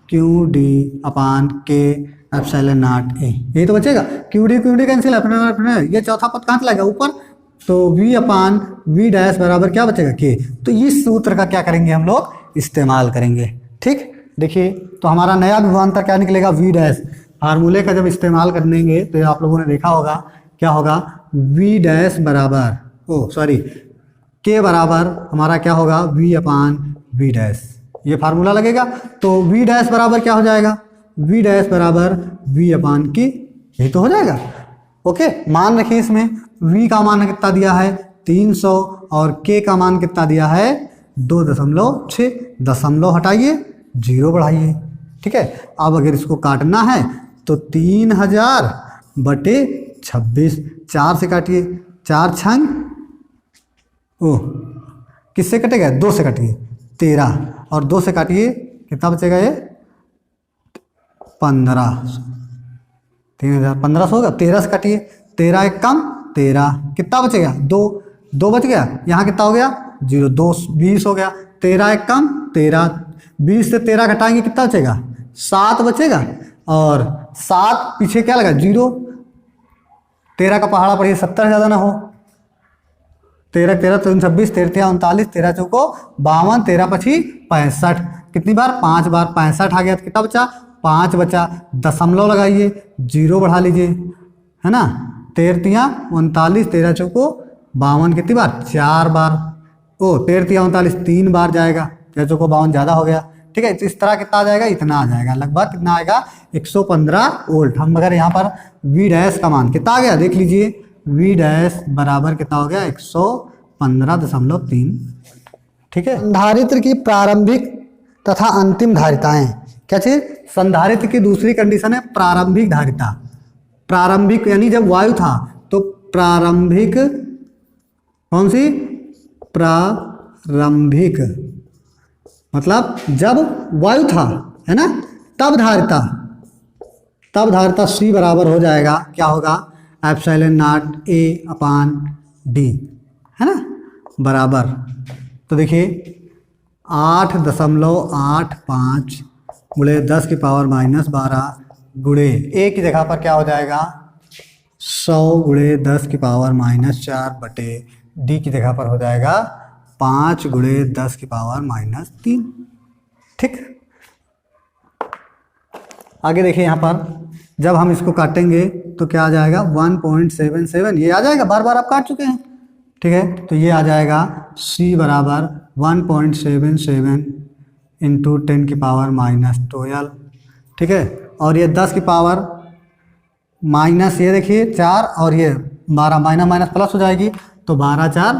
क्यू डी अपान के एप्सिलॉन नॉट ए, यही तो बचेगा। क्यू डी कैंसिल, अपना ये चौथा पद कहाँ चला गया ऊपर, तो v अपान वी डैश बराबर क्या बचेगा, के। तो इस सूत्र का क्या करेंगे हम लोग, इस्तेमाल करेंगे, ठीक। देखिए तो हमारा नया विभवांतर क्या निकलेगा, v डैश, फार्मूले का जब इस्तेमाल करेंगे तो आप लोगों ने देखा होगा क्या होगा, v डैश बराबर के बराबर हमारा क्या होगा, v अपान वी डैश, ये फार्मूला लगेगा। तो v डैश बराबर क्या हो जाएगा, v डैश बराबर v अपान की, यही तो हो जाएगा। ओके, मान रखिए इसमें v का मान कितना दिया है 300 और k का मान कितना दिया है 2.6, दशमलव हटाइए 0 बढ़ाइए, ठीक है। अब अगर इसको काटना है तो 3000 बटे 26, 4 से काटिए, 4 छंग किससे कटेगा, 2 से काटिए 13, और 2 से काटिए कितना बचेगा, ये 15, 3000 1500 होगा, 13 से काटिए, 13 एक कम 13, कितना बचेगा 2 बच गया, यहाँ कितना हो गया 0, 2 20 हो गया, 13 एक कम 13, 20 से 13 घटाएंगे कितना बचेगा 7 बचेगा, और 7 पीछे क्या लगा 0, 13 का पहाड़ा पड़िए 70 ज़्यादा ना हो, 13 13 3 26, 13 39, 13 चौको 52, 13 पची 65, कितनी बार 5 बार 65 आ गया, तो कितना बचा 5 बचा, दशमलव लगाइए 0 बढ़ा लीजिए, है ना, 13 39, 13 चौको 52, कितनी बार 4 बार, 13 39 3 बार जाएगा, 13 चौको 52 ज़्यादा हो गया, ठीक है। तो इस तरह कितना आ जाएगा, इतना आ जाएगा, लगभग कितना आएगा 115 वोल्ट। हम अगर यहाँ पर वी डैश का मान कितना आ गया देख लीजिए, वी डैश बराबर कितना हो गया 115.3, ठीक है। संधारित्र की प्रारंभिक तथा अंतिम धारिताएं, क्या चीज, संधारित्र की दूसरी कंडीशन है प्रारंभिक धारिता, प्रारंभिक यानी जब वायु था तो प्रारंभिक, कौन सी, प्रारंभिक मतलब जब वायु था, है ना, तब धारिता C बराबर हो जाएगा क्या होगा, epsilon not A upon D, है ना, बराबर, तो देखिए 8.85 गुणे 10 की पावर -12 गुणे A की जगह पर क्या हो जाएगा 100 गुणे 10 की पावर -4 बटे D की जगह पर हो जाएगा 5 गुणे 10 की पावर -3, ठीक। आगे देखिए यहाँ पर जब हम इसको काटेंगे तो क्या आ जाएगा 1.77, ये आ जाएगा, बार बार आप काट चुके हैं, ठीक है। तो ये आ जाएगा C बराबर 1.77 इंटू 10 की पावर -12, ठीक है। और ये 10 की पावर माइनस, ये देखिए 4 और ये 12, माइनस प्लस हो जाएगी, तो 12 4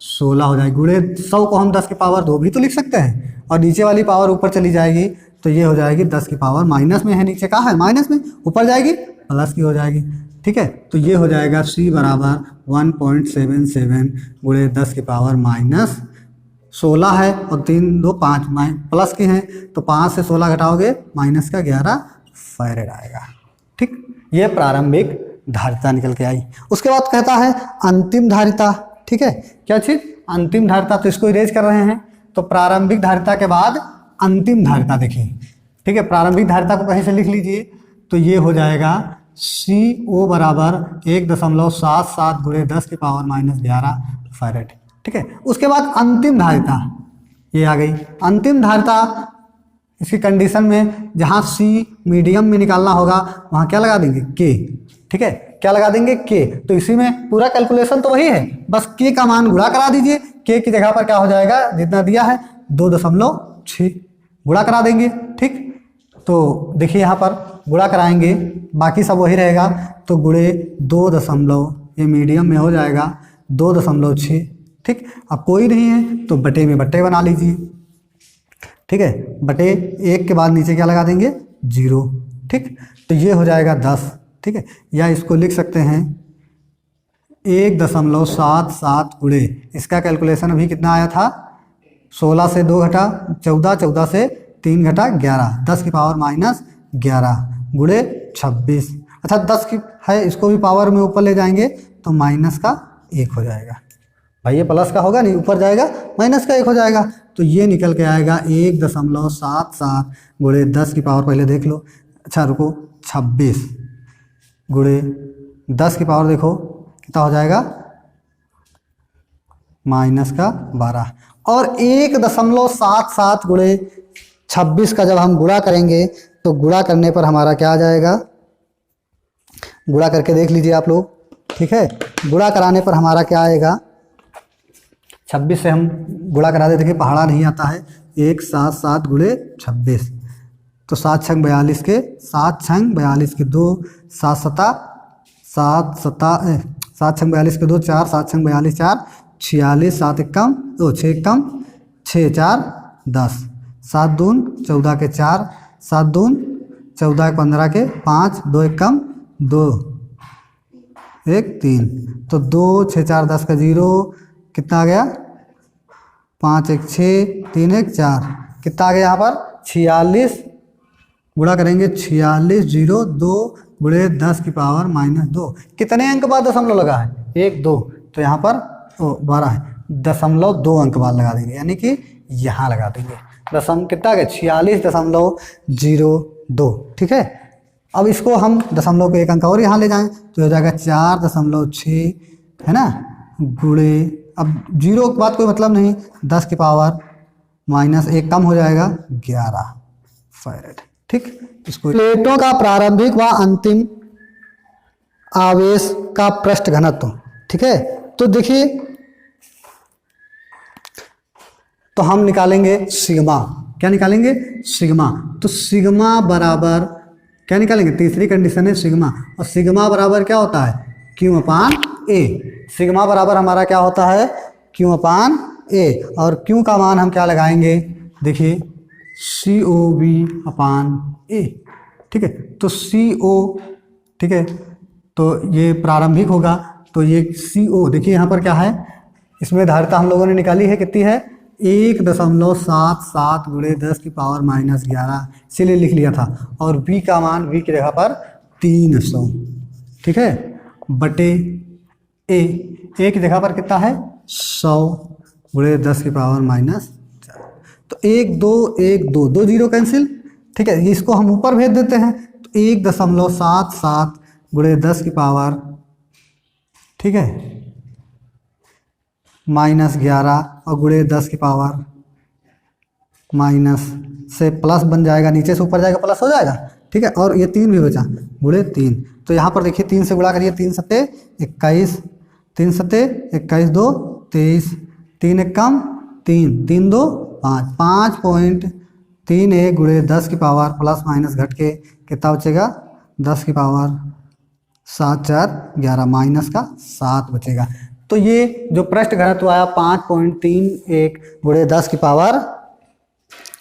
16 हो जाएगी, गुणे 100 को हम 10 की पावर 2 भी तो लिख सकते हैं, और नीचे वाली पावर ऊपर चली जाएगी, तो ये हो जाएगी 10 की पावर माइनस में है, नीचे कहाँ है माइनस में, ऊपर जाएगी प्लस की हो जाएगी, ठीक है। तो ये हो जाएगा C बराबर 1.77 गुणे 10 की पावर -16 है, और 3 2 5 प्लस की हैं, तो 5 से 16 घटाओगे माइनस का 11 फैरेड आएगा, ठीक। ये प्रारंभिक धारिता निकल के आई। उसके बाद कहता है अंतिम धारिता, ठीक है, क्या चीज, अंतिम धारिता, तो इसको इरेज कर रहे हैं, तो प्रारंभिक धारिता के बाद अंतिम धारिता देखिए, ठीक है। प्रारंभिक धारिता को कहीं से लिख लीजिए, तो ये हो जाएगा CO बराबर 1.77 गुणे 10 की पावर -11 फैरेड, ठीक है। उसके बाद अंतिम धारिता ये आ गई। अंतिम धारिता इसकी कंडीशन में जहाँ C मीडियम में निकालना होगा वहाँ क्या लगा देंगे, ठीक है, क्या लगा देंगे के। तो इसी में पूरा कैलकुलेशन तो वही है, बस के का मान गुणा करा दीजिए। के की जगह पर क्या हो जाएगा, जितना दिया है 2.6 गुणा करा देंगे। ठीक, तो देखिए यहाँ पर गुणा कराएंगे, बाकी सब वही रहेगा। तो गुणे 2 ये मीडियम में हो जाएगा 2.6। ठीक, अब कोई नहीं है तो बटे में बटे बना लीजिए। ठीक है, बटे 1 के बाद नीचे क्या लगा देंगे 0। ठीक, तो ये हो जाएगा 10। ठीक है, या इसको लिख सकते हैं 1.77 गुणे, इसका कैलकुलेशन अभी कितना आया था, 16 से 2 घटा 14, 14 से 3 घटा 11, 10 की पावर -11 गुणे 26। अच्छा 10 की है, इसको भी पावर में ऊपर ले जाएंगे तो माइनस का 1 हो जाएगा। भाई ये प्लस का होगा नहीं, ऊपर जाएगा माइनस का 1 हो जाएगा। तो ये निकल के आएगा 1.77 गुणे 10 की पावर, पहले देख लो, अच्छा रुको, 26 गुणे 10 की पावर देखो कितना हो जाएगा, -12। और 1.77 गुणे 26 का जब हम गुणा करेंगे तो गुणा करने पर हमारा क्या आ जाएगा, गुणा करके देख लीजिए आप लोग। ठीक है, गुणा कराने पर हमारा क्या आएगा, 26 से हम गुणा करा देते, देखिए पहाड़ा नहीं आता है, 177 गुणे 26, तो 7 छंग 42 के 7 छंग 42 के 2, 7 छंग 42 के 2 4, 7 छंग 42 4, 46, 7 एकम 2, 6 एकम 6, 4 10, 7 दून 14 के 4, 7 दून 14 15 के 5, 2 एकम 2 1 3, तो 2 6 4 10 का 0 कितना आ गया, 5 1 6 3 1 4, कितना आ गया यहाँ पर 46, गुणा करेंगे 46 0 2 गुणे 10 की पावर -2। कितने अंक बाद दशमलव लगा है, 1 2, तो यहाँ पर 12 है, 0.2 अंक बाद लगा देंगे, यानी कि यहाँ लगा देंगे। दशम कितना गया 46.02। ठीक है, अब इसको हम दशमलव के 1 अंक और यहाँ ले जाएं तो हो जाएगा 4.6, है ना, गुणे, अब 0 के बाद कोई मतलब नहीं, 10 की पावर -1 कम हो जाएगा 11 फैरेड। ठीक, इसको प्लेटों का प्रारंभिक व अंतिम आवेश का पृष्ठ घनत्व। ठीक है, तो देखिए, तो हम निकालेंगे सिग्मा, क्या निकालेंगे सिग्मा, तो सिग्मा बराबर क्या निकालेंगे, तीसरी कंडीशन है सिग्मा, और सिग्मा बराबर क्या होता है Q/A। सिग्मा बराबर हमारा क्या होता है Q/A, और Q का मान हम क्या लगाएंगे, देखिए COV/A। ठीक है, तो CO, ठीक है, तो ये प्रारंभिक होगा, तो ये CO देखिए यहाँ पर क्या है, इसमें धारिता हम लोगों ने निकाली है, कितनी है 1.77 गुणे 10 की पावर -11, इसीलिए लिख लिया था। और V का मान, V की जगह पर 300, ठीक है, बटे A की जगह पर कितना है 100 गुणे 10 की पावर -4, तो 1 2 1 2 2 0 कैंसिल। ठीक है, इसको हम ऊपर भेज देते हैं, तो 1.77 गुणे 10 की पावर, ठीक है, -11 और गुणे 10 की पावर माइनस से प्लस बन जाएगा, नीचे से ऊपर जाएगा प्लस हो जाएगा। ठीक है, और ये 3 भी बचा, गुणे 3, तो यहाँ पर देखिए 3 से गुणा करिए, 3 सत्ते 21, 3 सत्ते 21 2 23, 3 एकम 3 3 2 5, 5.31 गुणे 10 की पावर प्लस माइनस घट के कितना बचेगा 10 की पावर 7 4 11, माइनस का 7 बचेगा। तो ये जो पृष्ठ घनत्व आया 5.31 गुणे 10 की पावर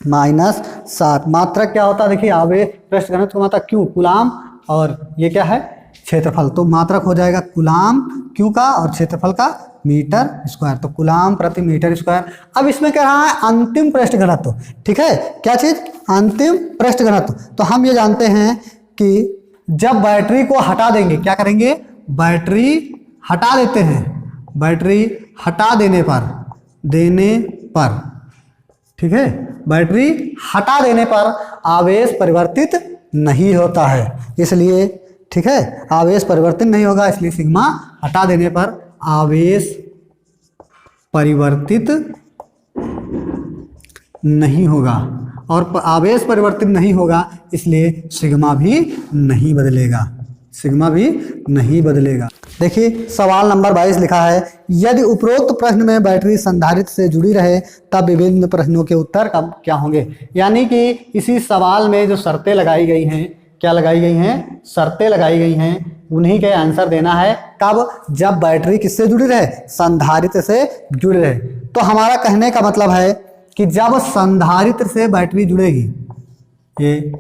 -7। मात्रक क्या होता है, देखिए आवेश पृष्ठ घनत्व का मात्रक क्यों, कूलाम, और ये क्या है क्षेत्रफल, तो मात्रक हो जाएगा कूलाम क्यों का, और क्षेत्रफल का मीटर स्क्वायर, तो कूलाम प्रति मीटर स्क्वायर। अब इसमें कह रहा है अंतिम पृष्ठ घनत्व। ठीक है, क्या चीज, अंतिम पृष्ठ घनत्व। तो हम ये जानते हैं कि जब बैटरी को हटा देंगे, क्या करेंगे, बैटरी हटा देते हैं, बैटरी हटा देने पर ठीक है, बैटरी हटा देने पर आवेश परिवर्तित नहीं होता है, इसलिए ठीक है, आवेश परिवर्तित नहीं होगा, इसलिए सिग्मा हटा देने पर आवेश परिवर्तित नहीं होगा, और आवेश परिवर्तित नहीं होगा, इसलिए सिग्मा भी नहीं बदलेगा। सिग्मा भी नहीं बदलेगा। देखिए सवाल नंबर 22 लिखा है, यदि उपरोक्त प्रश्न में बैटरी संधारित्र से जुड़ी रहे तब विभिन्न प्रश्नों के उत्तर कब क्या होंगे। यानी कि इसी सवाल में जो शर्तें लगाई गई हैं, क्या लगाई गई हैं, शर्तें लगाई गई हैं, उन्हीं के आंसर देना है। कब? जब बैटरी किससे जुड़ी रहे, संधारित्र से जुड़ी रहे। तो हमारा कहने का मतलब है कि जब संधारित्र से बैटरी जुड़ेगी, ये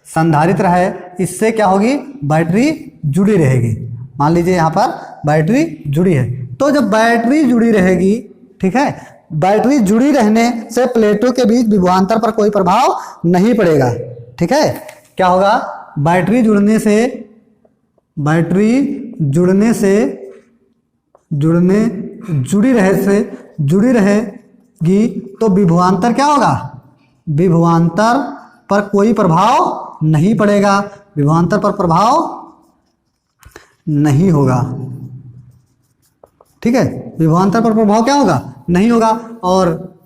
संधारित्र है, इससे क्या होगी, बैटरी जुड़ी रहेगी। मान लीजिए यहाँ पर बैटरी जुड़ी है, तो जब बैटरी जुड़ी रहेगी, ठीक है, बैटरी जुड़ी रहने से प्लेटों के बीच विभवांतर पर कोई प्रभाव नहीं पड़ेगा। ठीक है, क्या होगा, बैटरी जुड़ने से जुड़ी रहेगी तो विभवांतर क्या होगा, विभवांतर पर कोई प्रभाव नहीं पड़ेगा, विभवांतर पर प्रभाव नहीं होगा। ठीक है, विभवांतर पर प्रभाव क्या होगा, नहीं होगा। और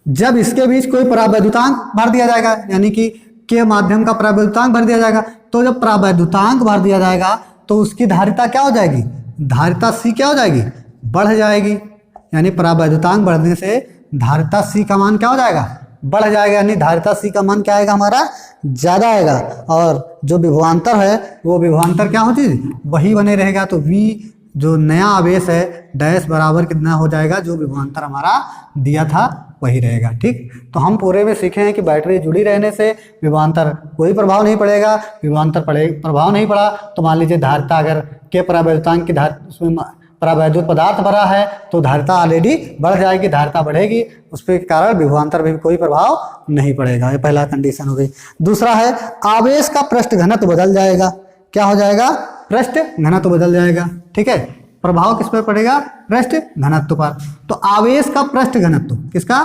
जब इसके बीच कोई परावैद्युतांक भर दिया जाएगा, यानी कि के माध्यम का परावैद्युतांक भर दिया जाएगा, तो जब परावैद्युतांक भर दिया जाएगा तो उसकी धारिता क्या हो जाएगी, धारिता सी क्या हो जाएगी, बढ़ जाएगी। यानी परावैद्युतांक बढ़ने से धारिता सी का मान क्या हो जाएगा, बढ़ जाएगा। यानी धारिता सी का मान क्या आएगा, हमारा ज़्यादा आएगा। और जो विभवांतर है वो विभवांतर क्या होती है, वही बने रहेगा। तो V जो नया आवेश है डैश बराबर कितना हो जाएगा, जो विभवांतर हमारा दिया था वही रहेगा। ठीक, तो हम पूरे में सीखे हैं कि बैटरी जुड़ी रहने से विभवांतर कोई प्रभाव नहीं पड़ेगा। विभवांतर प्रभाव नहीं पड़ा तो मान लीजिए धारिता अगर के परावैद्युतांक की उसमें परावैद्युत पदार्थ भरा है तो धारिता ऑलरेडी बढ़ जाएगी, धारिता बढ़ेगी, उसके कारण विभवांतर में भी कोई प्रभाव नहीं पड़ेगा। ये पहला कंडीशन हो गई। दूसरा है आवेश का पृष्ठ घनत्व बदल जाएगा। क्या हो जाएगा, पृष्ठ घनत्व बदल जाएगा। ठीक है, प्रभाव किस पर पड़ेगा, पृष्ठ घनत्व पर। तो आवेश का पृष्ठ घनत्व, किसका,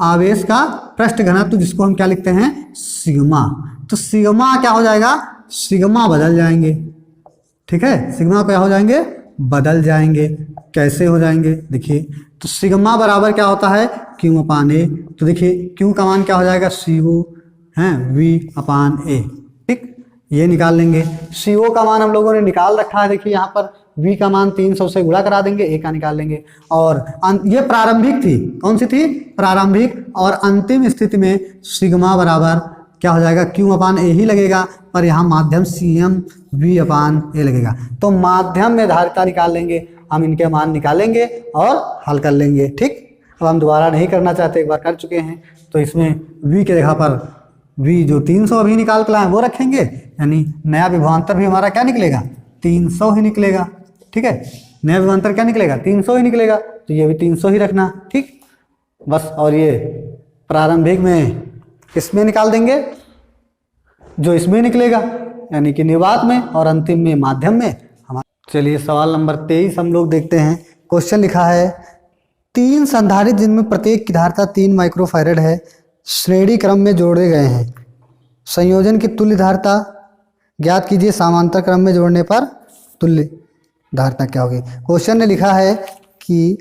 आवेश का पृष्ठ घनत्व, जिसको हम क्या लिखते हैं, सिग्मा। तो सिग्मा क्या हो जाएगा, सिग्मा बदल जाएंगे। ठीक है, सिग्मा क्या हो जाएंगे, बदल जाएंगे। कैसे हो जाएंगे, देखिए, तो सिग्मा बराबर क्या होता है, क्यू अपान ए। तो देखिए क्यू का मान क्या हो जाएगा, CO है V अपान ए। ठीक, ये निकाल लेंगे। CO का मान हम लोगों ने निकाल रखा है, देखिए यहाँ पर V का मान 300 से गुणा करा देंगे, A का निकाल लेंगे। और ये प्रारंभिक थी, कौन सी थी, प्रारंभिक। और अंतिम स्थिति में सिग्मा बराबर क्या हो जाएगा, Q अपान ए ही लगेगा, पर यहाँ माध्यम CM V अपान ए लगेगा। तो माध्यम में धारिता निकाल लेंगे, हम इनके मान निकालेंगे और हल कर लेंगे। ठीक, अब हम दोबारा नहीं करना चाहते, एक बार कर चुके हैं। तो इसमें V के जगह पर V जो 300 अभी निकाल कर लाए वो रखेंगे, यानी नया विभवांतर भी हमारा क्या निकलेगा, 300 ही निकलेगा। ठीक है, नया विभवांतर क्या निकलेगा, 300 ही निकलेगा। तो ये भी 300 ही रखना। ठीक, बस। और ये प्रारंभिक में किसमें निकाल देंगे, जो इसमें निकलेगा, यानी कि निर्वात में, और अंतिम में माध्यम में हमारा। चलिए सवाल नंबर 23 हम लोग देखते हैं। क्वेश्चन लिखा है, 3 संधारित्र जिनमें प्रत्येक की धारिता 3 माइक्रोफैरड है श्रेणी क्रम में जोड़े गए हैं, संयोजन की तुल्य धारिता ज्ञात कीजिए, समांतर क्रम में जोड़ने पर तुल्य धारिता क्या होगी। क्वेश्चन ने लिखा है कि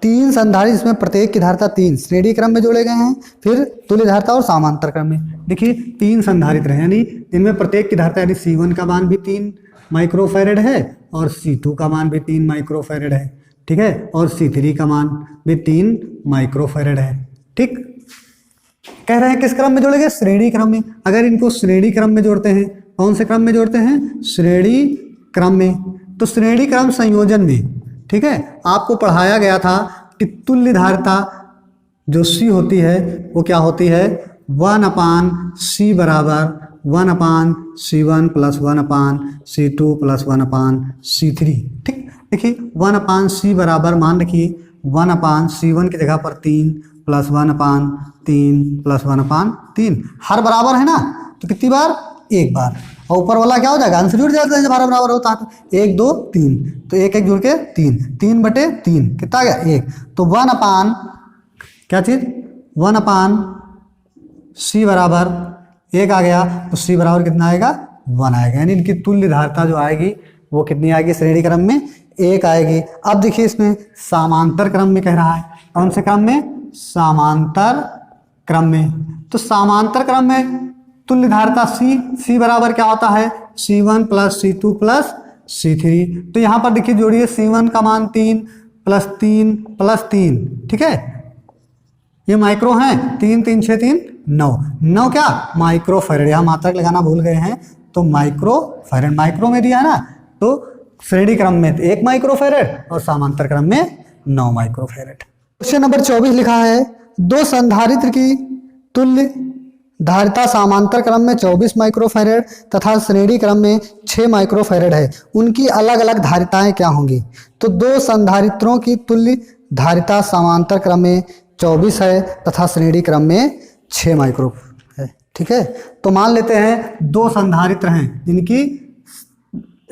3 संधारित्र जिसमें प्रत्येक की धारिता 3 श्रेणी क्रम में जोड़े गए हैं, फिर तुल्य धारिता और समांतर क्रम में। देखिए 3 संधारित्र हैं, यानी इनमें प्रत्येक की धारिता, यानी C1 का मान भी 3 माइक्रोफैरड है और C2 का मान भी 3 माइक्रोफैरड है। ठीक है, और C3 का मान भी 3 माइक्रोफैरड है। ठीक, कह रहे हैं किस क्रम में जोड़ेंगे, श्रेणी क्रम में। अगर इनको श्रेणी क्रम में जोड़ते हैं, कौन से क्रम में जोड़ते हैं, श्रेणी क्रम में। तो श्रेणी क्रम संयोजन में, ठीक है, आपको पढ़ाया गया था कि तुल्य धारिता जो C होती है वो क्या होती है, 1/C बराबर 1/C1 plus 1/C2 plus 1/C3। ठीक, देखिए 1/C बराबर मान रखिए 1/C1 की जगह पर 3 प्लस 1/3 प्लस 1/3। हर बराबर है ना, तो कितनी बार, एक बार। और ऊपर वाला क्या हो जाएगा, अंश जुड़ जाता है जब हर बराबर होता है, तो 1 2 3, तो 1 1 जुड़ के 3/3 कितना आ गया, 1। तो 1/, क्या चीज, 1/C बराबर 1 आ गया, तो C बराबर कितना आएगा, 1 आएगा। यानी इनकी तुल्य धारिता जो आएगी वो कितनी आएगी, श्रेणी क्रम में 1 आएगी। अब देखिए इसमें समांतर क्रम में कह रहा है, कौन से क्रम में, समांतर क्रम में। तो समांतर क्रम में तुल्य धारिता C बराबर क्या होता है C1 plus C2 plus C3। तो यहाँ पर देखिए जोड़िए C1 का मान 3 प्लस 3 प्लस 3, ठीक है, ये माइक्रो है, 3 3 6 3 9, 9 क्या माइक्रो फैरेड, यहाँ मात्रक लगाना भूल गए हैं, तो माइक्रो फैरेड माइक्रो में दिया है ना, तो श्रेणी क्रम में 1 माइक्रो फैरेड और समांतर क्रम में 9 माइक्रो फैरेड। क्वेश्चन नंबर 24 लिखा है, दो संधारित्र की तुल्य धारिता समांतर क्रम में 24 माइक्रोफैरेड तथा श्रेणी क्रम में 6 माइक्रोफैरेड है, उनकी अलग अलग धारिताएं क्या होंगी। तो दो संधारित्रों की तुल्य धारिता समांतर क्रम में 24 है तथा श्रेणी क्रम में 6 माइक्रो है, ठीक है। तो मान लेते हैं दो संधारित्र हैं जिनकी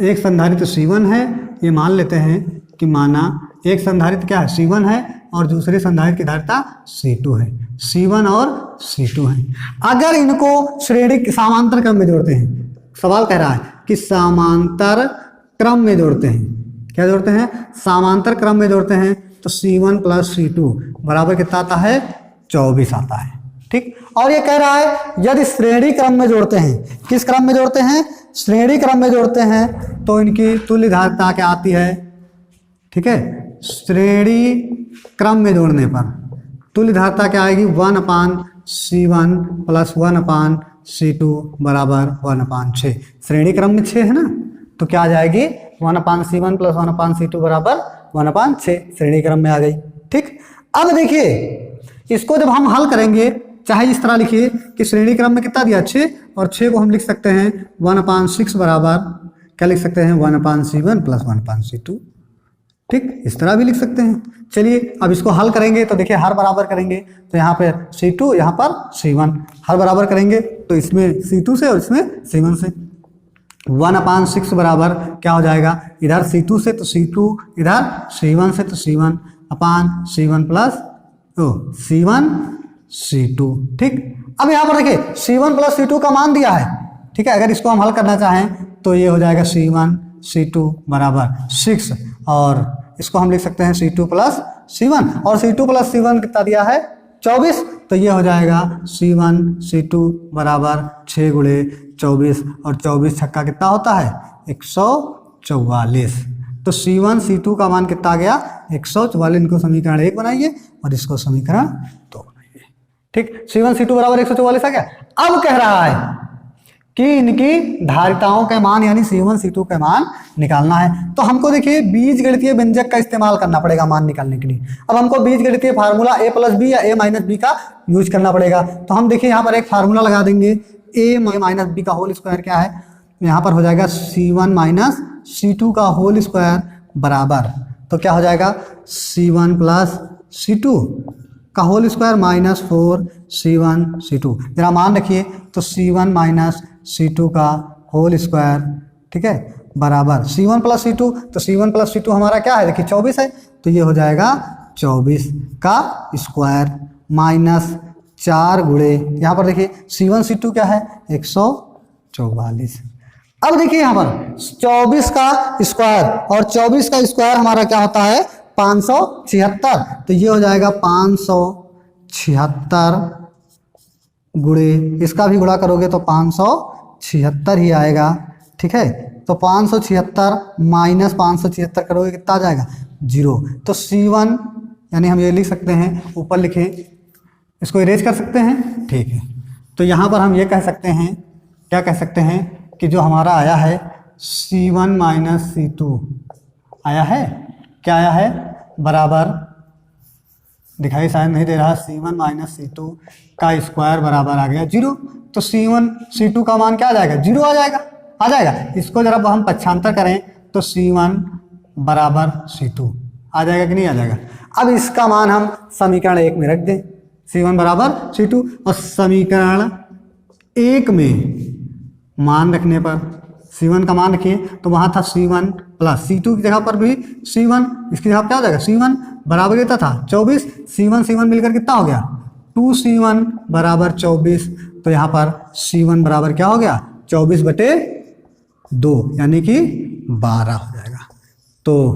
एक संधारित्र C1 है, ये मान लेते हैं कि माना एक संधारित्र क्या है C1 है और दूसरे संधारित्र की धारिता C2 है, C1 और C2 है। अगर इनको श्रेणी समांतर क्रम में जोड़ते हैं, सवाल कह रहा है कि समांतर क्रम में जोड़ते हैं, क्या जोड़ते हैं समांतर क्रम में जोड़ते हैं, तो C1 प्लस C2 बराबर कितना आता है 24 आता है, ठीक। और ये कह रहा है यदि श्रेणी क्रम में जोड़ते हैं, किस क्रम में जोड़ते हैं श्रेणी क्रम में जोड़ते हैं, तो इनकी तुल्य धारिता क्या आती है, ठीक है, श्रेणी क्रम में जोड़ने पर तुल्य धारिता क्या आएगी 1/C1 प्लस 1/C2 बराबर 1/6। श्रेणी क्रम में 6 है ना, तो क्या आ जाएगी 1/C1 प्लस 1/C2 बराबर 1/6, श्रेणी क्रम में आ गई, ठीक। अब देखिए इसको जब हम हल करेंगे, चाहे इस तरह लिखिए कि श्रेणी क्रम में कितना दिया 6, और 6 को हम लिख सकते हैं 1/6 बराबर क्या लिख सकते हैं 1/C1 प्लस 1/C2, ठीक, इस तरह भी लिख सकते हैं। चलिए अब इसको हल करेंगे तो देखिए हर बराबर करेंगे, तो यहाँ पर C2 यहाँ पर C1, हर बराबर करेंगे तो इसमें C2 से और इसमें C1 से 1/6 बराबर क्या हो जाएगा, इधर C2 से तो C2, इधर C1 से तो C1 अपान C1 प्लस C1 C2, ठीक। अब यहाँ पर देखिए C1 प्लस C2 का मान दिया है, ठीक है। अगर इसको हम हल करना चाहें तो ये हो जाएगा C1 C2 बराबर 6, और इसको हम लिख सकते हैं C2 प्लस C1, और C2 प्लस C1 कितना दिया है 24, तो ये हो जाएगा C1 C2 बराबर 6 गुणे 24, और 24 छक्का कितना होता है 144, तो C1 C2 का मान कितना आ गया 144। इनको समीकरण 1 बनाइए और इसको समीकरण 2 बनाइए, ठीक। C1 C2 बराबर 144 आ गया। अब कह रहा है कि इनकी धारिताओं के मान यानी C1 C2 के मान निकालना है, तो हमको देखिए बीज गणितीय व्यंजक का इस्तेमाल करना पड़ेगा मान निकालने के लिए। अब हमको बीज गणितीय फार्मूला a प्लस बी या a माइनस बी का यूज करना पड़ेगा। तो हम देखिए यहाँ पर एक फार्मूला लगा देंगे, a माइनस बी का होल स्क्वायर क्या है, यहाँ पर हो जाएगा C1 माइनस C2 का होल स्क्वायर बराबर, तो क्या हो जाएगा C1 प्लस C2 का whole square minus 4C1 C2, जरा मान रखिए, तो C1 माइनस C2 का होल स्क्वायर, ठीक है, बराबर C1 प्लस C2, तो C1 प्लस C2 हमारा क्या है देखिए 24 है, तो ये हो जाएगा 24 का स्क्वायर माइनस 4 गुणे, यहाँ पर देखिए C1 C2 क्या है 144। अब देखिए यहाँ पर 24 का स्क्वायर और 24 का स्क्वायर हमारा क्या होता है 576, तो ये हो जाएगा 576 गुणे, इसका भी गुणा करोगे तो 576 ही आएगा, ठीक है। तो 576 माइनस 576 करोगे कितना आ जाएगा 0, तो C1 यानी हम ये लिख सकते हैं, ऊपर लिखें, इसको इरेज कर सकते हैं, ठीक है। तो यहाँ पर हम ये कह सकते हैं, क्या कह सकते हैं कि जो हमारा आया है C1 माइनस C2 आया है, क्या आया है बराबर, दिखाई शायद नहीं दे रहा, C1 माइनस C2 का स्क्वायर बराबर आ गया 0, तो C1 C2 का मान क्या आ जाएगा 0 आ जाएगा। इसको जरा हम पक्षांतर करें तो C1 बराबर C2 आ जाएगा कि नहीं आ जाएगा। अब इसका मान हम समीकरण 1 में रख दें, C1 बराबर C2, और समीकरण 1 में मान रखने पर C1 का मान रखिए, तो वहाँ था C1 प्लस C2 की जगह पर भी C1, इसकी जगह क्या हो जाएगा C1 बराबर कितना था 24, C1 मिलकर कितना हो गया 2C1 बराबर 24, तो यहाँ पर C1 बराबर क्या हो गया 24/2 यानी कि 12 हो जाएगा। तो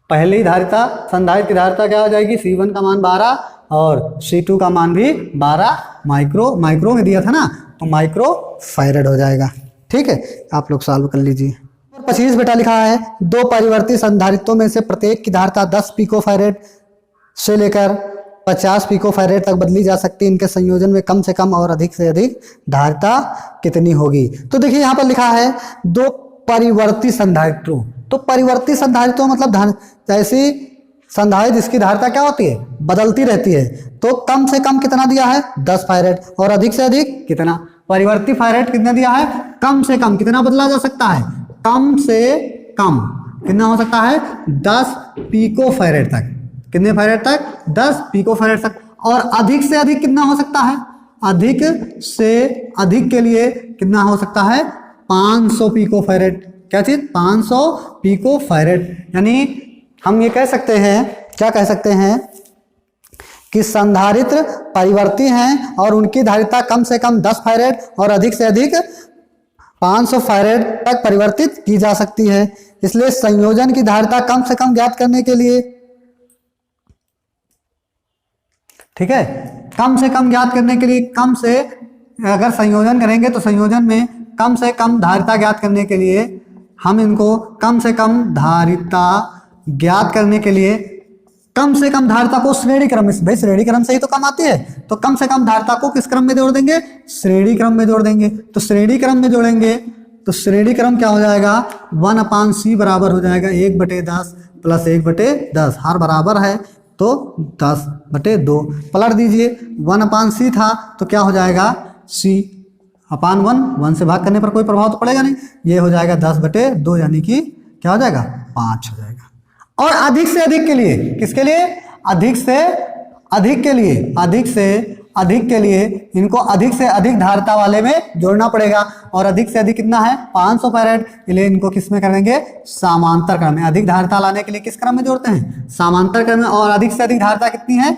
पहली धारिता संधारित्र की धारिता क्या हो जाएगी, C1 का मान 12 और C2 का मान भी 12 माइक्रो में दिया था ना, तो माइक्रो फैरेड हो जाएगा। ठीक है, आप लोग सॉल्व कर लीजिए। 25 बेटा लिखा है, दो परिवर्ती संधारित्रों में से प्रत्येक की धारिता 10 पिको फैरेड से लेकर 50 पिको फैरेड तक बदली जा सकती है। इनके संयोजन में कम से कम और अधिक से अधिक धारिता कितनी होगी? तो देखिए यहाँ पर लिखा है दो परिवर्ती संधारित्रों। तो परिवर्ती संधारित्रों मतलब जैसी संधारित्र जिसकी धारिता क्या होती है, बदलती रहती है। तो कम से कम कितना दिया है, 10 फैरेड, और अधिक से अधिक कितना? परिवर्ती फैरेड कितना दिया है? कम से कम कितना बदला जा सकता है? कम से कम कितना हो सकता है? 10 पिको फैरेड तक। कितने फैरेड तक? 10 पिको फैरेड तक। और अधिक से अधिक कितना हो सकता है? अधिक से अधिक के लिए कितना हो सकता है? 500 पिको फैरेड। क्या चीज? 500 पिको फैरेड। यानी हम ये कह सकते हैं, क्या कह सकते हैं कि संधारित्र परिवर्ती हैं और उनकी धारिता कम से कम 10 फैरेड और अधिक से अधिक 500 फैरेड तक परिवर्तित की जा सकती है। इसलिए संयोजन की धारिता कम से कम ज्ञात करने के लिए, ठीक है, कम से कम ज्ञात करने के लिए, कम से अगर संयोजन करेंगे तो संयोजन में कम से कम धारिता ज्ञात करने के लिए हम इनको कम से कम धारिता ज्ञात करने के लिए कम से कम धारिता को श्रेणी क्रम में, भाई श्रेणी क्रम से ही तो कम आती है, तो कम से कम धारिता को किस क्रम में जोड़ देंगे? श्रेणी क्रम में जोड़ देंगे। तो श्रेणी क्रम में जोड़ेंगे तो श्रेणी क्रम क्या हो जाएगा? 1/c बराबर हो जाएगा 1/10 प्लस 1/10। हर बराबर है तो 10/2 पलट दीजिए। 1/c था तो क्या हो जाएगा? c/1, 1 से भाग करने पर कोई प्रभाव तो पड़ेगा नहीं। ये हो जाएगा 10/2, यानी कि क्या हो जाएगा? 5 हो जाएगा। और अधिक से अधिक के लिए, किसके लिए? अधिक से अधिक के लिए, अधिक से अधिक के लिए इनको अधिक से अधिक धारिता वाले में जोड़ना पड़ेगा। और अधिक से अधिक कितना है? 500 फैरेड। इसलिए इनको किस में करेंगे? समांतर क्रम में। अधिक धारिता लाने के लिए किस क्रम में जोड़ते हैं? समांतर क्रम में। और अधिक से अधिक धारिता कितनी है?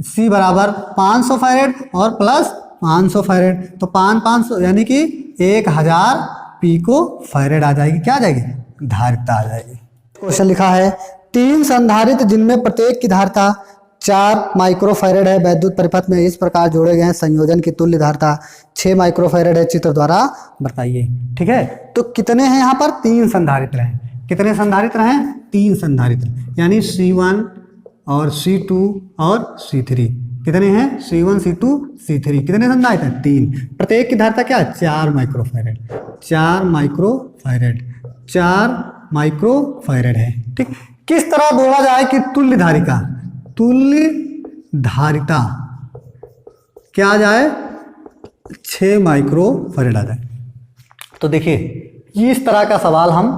C बराबर 500 फैरेड और प्लस 500 फैरेड। तो 500 यानी कि 1000 पिको फैरेड आ जाएगी। क्या आ जाएगी? धारिता आ जाएगी। क्वेश्चन लिखा है, 3 संधारित्र जिनमें प्रत्येक की धारिता 4 माइक्रोफैरेड है वैद्युत परिपथ में इस प्रकार जोड़े गए हैं। संयोजन की तुल्य धारिता 6 माइक्रोफैरेड है। चित्र द्वारा बताइए। ठीक है, तो कितने हैं यहाँ पर? 3 संधारित्र हैं। कितने संधारित्र हैं? 3 संधारित्र, यानी C1 और C2 और C3। कितने हैं? C1 C2 C3। कितने संधारित्र हैं? 3। प्रत्येक की धारिता क्या? 4 माइक्रोफैरेड। 4 माइक्रोफैरेड, 4 माइक्रोफैरेड है। ठीक, किस तरह बोला जाए कि तुल्य धारिता, तुल्य धारिता क्या आ जाए? 6 माइक्रोफैरेड आ जाए। तो देखिए इस तरह का सवाल हम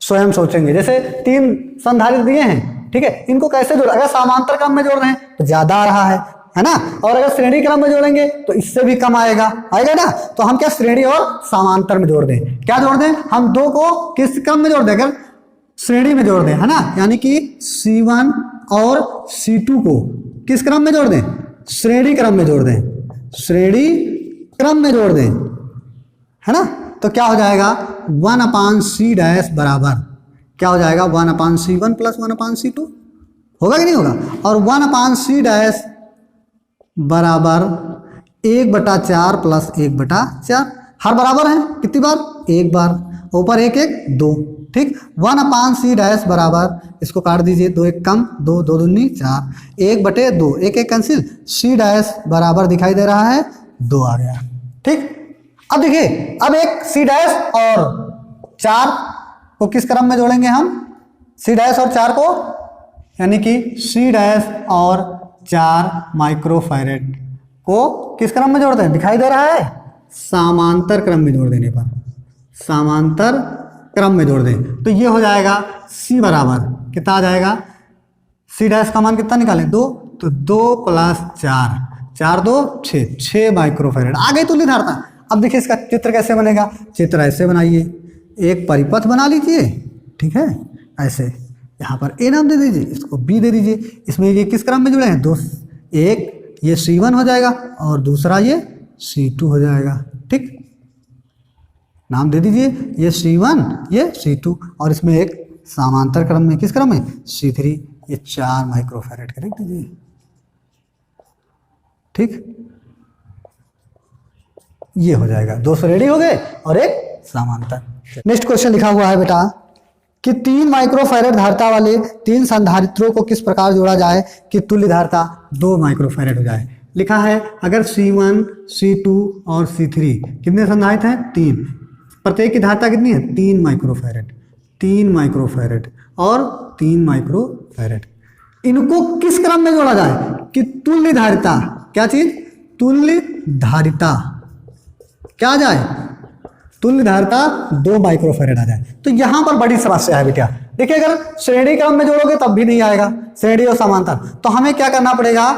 स्वयं सोचेंगे। जैसे 3 संधारित्र दिए हैं, ठीक है, इनको कैसे जोड़? अगर समांतर क्रम में जोड़ रहे हैं तो ज्यादा आ रहा है ना। और अगर श्रेणी क्रम में जोड़ेंगे तो इससे भी कम आएगा ना। तो हम क्या श्रेणी और समांतर में जोड़ दें? क्या जोड़ दें? हम 2 को किस क्रम में जोड़ दें? अगर श्रेणी में जोड़ दें, है ना, यानी कि C1 और C2 को किस क्रम में जोड़ दें? श्रेणी क्रम में जोड़ दें। श्रेणी क्रम में जोड़ दें, है ना। तो क्या हो जाएगा? 1/c डैश बराबर क्या हो जाएगा? 1/c1 प्लस 1/c2 होगा कि नहीं होगा? और 1/c डैश बराबर 1/4 प्लस 1/4। हर बराबर है कितनी बार? 1 बार। ऊपर 1 1 2। ठीक, 1/c डैश बराबर, इसको काट दीजिए, 2 1 कम, 2 2 दूनी 4, 1/2, 1 1 कैंसिल। c डैश बराबर दिखाई दे रहा है 2 आ गया। ठीक, अब देखिए, अब एक c डैश और 4 को किस क्रम में जोड़ेंगे हम? c डैश और 4 को, यानी कि c डैश और 4 माइक्रोफैरेड को किस क्रम में जोड़ते हैं? दिखाई दे रहा है समांतर क्रम में जोड़ देने पर, समांतर क्रम में जोड़ दें तो ये हो जाएगा C बराबर कितना आ जाएगा? C डैश का मान कितना निकालें? 2, तो 2 प्लस 4, 4 2 6, 6 माइक्रोफैरेड आ गई तुल्य धारिता। अब देखिए इसका चित्र कैसे बनेगा? चित्र ऐसे बनाइए, एक परिपथ बना लीजिए, ठीक है, ऐसे यहाँ पर A नाम दे दीजिए, इसको B दे दीजिए। इसमें ये किस क्रम में जुड़े हैं? 2, एक ये C1 हो जाएगा और दूसरा ये C2 हो जाएगा। ठीक, नाम दे दीजिए, ये C1 ये C2 और इसमें एक समांतर क्रम में किस क्रम में? C3। ये 4 माइक्रोफैरेड का लिख दीजिए। ठीक, ये हो जाएगा, 2 श्रेणी हो गए और एक समांतर। नेक्स्ट क्वेश्चन लिखा हुआ है बेटा कि 3 माइक्रोफैरड धारिता वाले 3 संधारित्रों को किस प्रकार जोड़ा जाए कि तुल्य धारिता 2 माइक्रोफैरड हो जाए। लिखा है अगर C1, C2 और C3 कितने संधारित्र हैं? 3, प्रत्येक की धारिता कितनी है? 3 माइक्रोफैरड, 3 माइक्रोफैरड और 3 माइक्रोफैरड। इनको किस क्रम में जोड़ा जाए कि तुल्य धारिता, क्या चीज? तुल्य धारिता क्या आ जाए? तुल्य धारिता 2 माइक्रोफैरड आ जाए। तो यहां पर बड़ी समस्या है बेटा। देखिए अगर श्रेणी क्रम में जोड़ोगे तब भी नहीं आएगा, श्रेणी और समांतर। तो हमें क्या करना पड़ेगा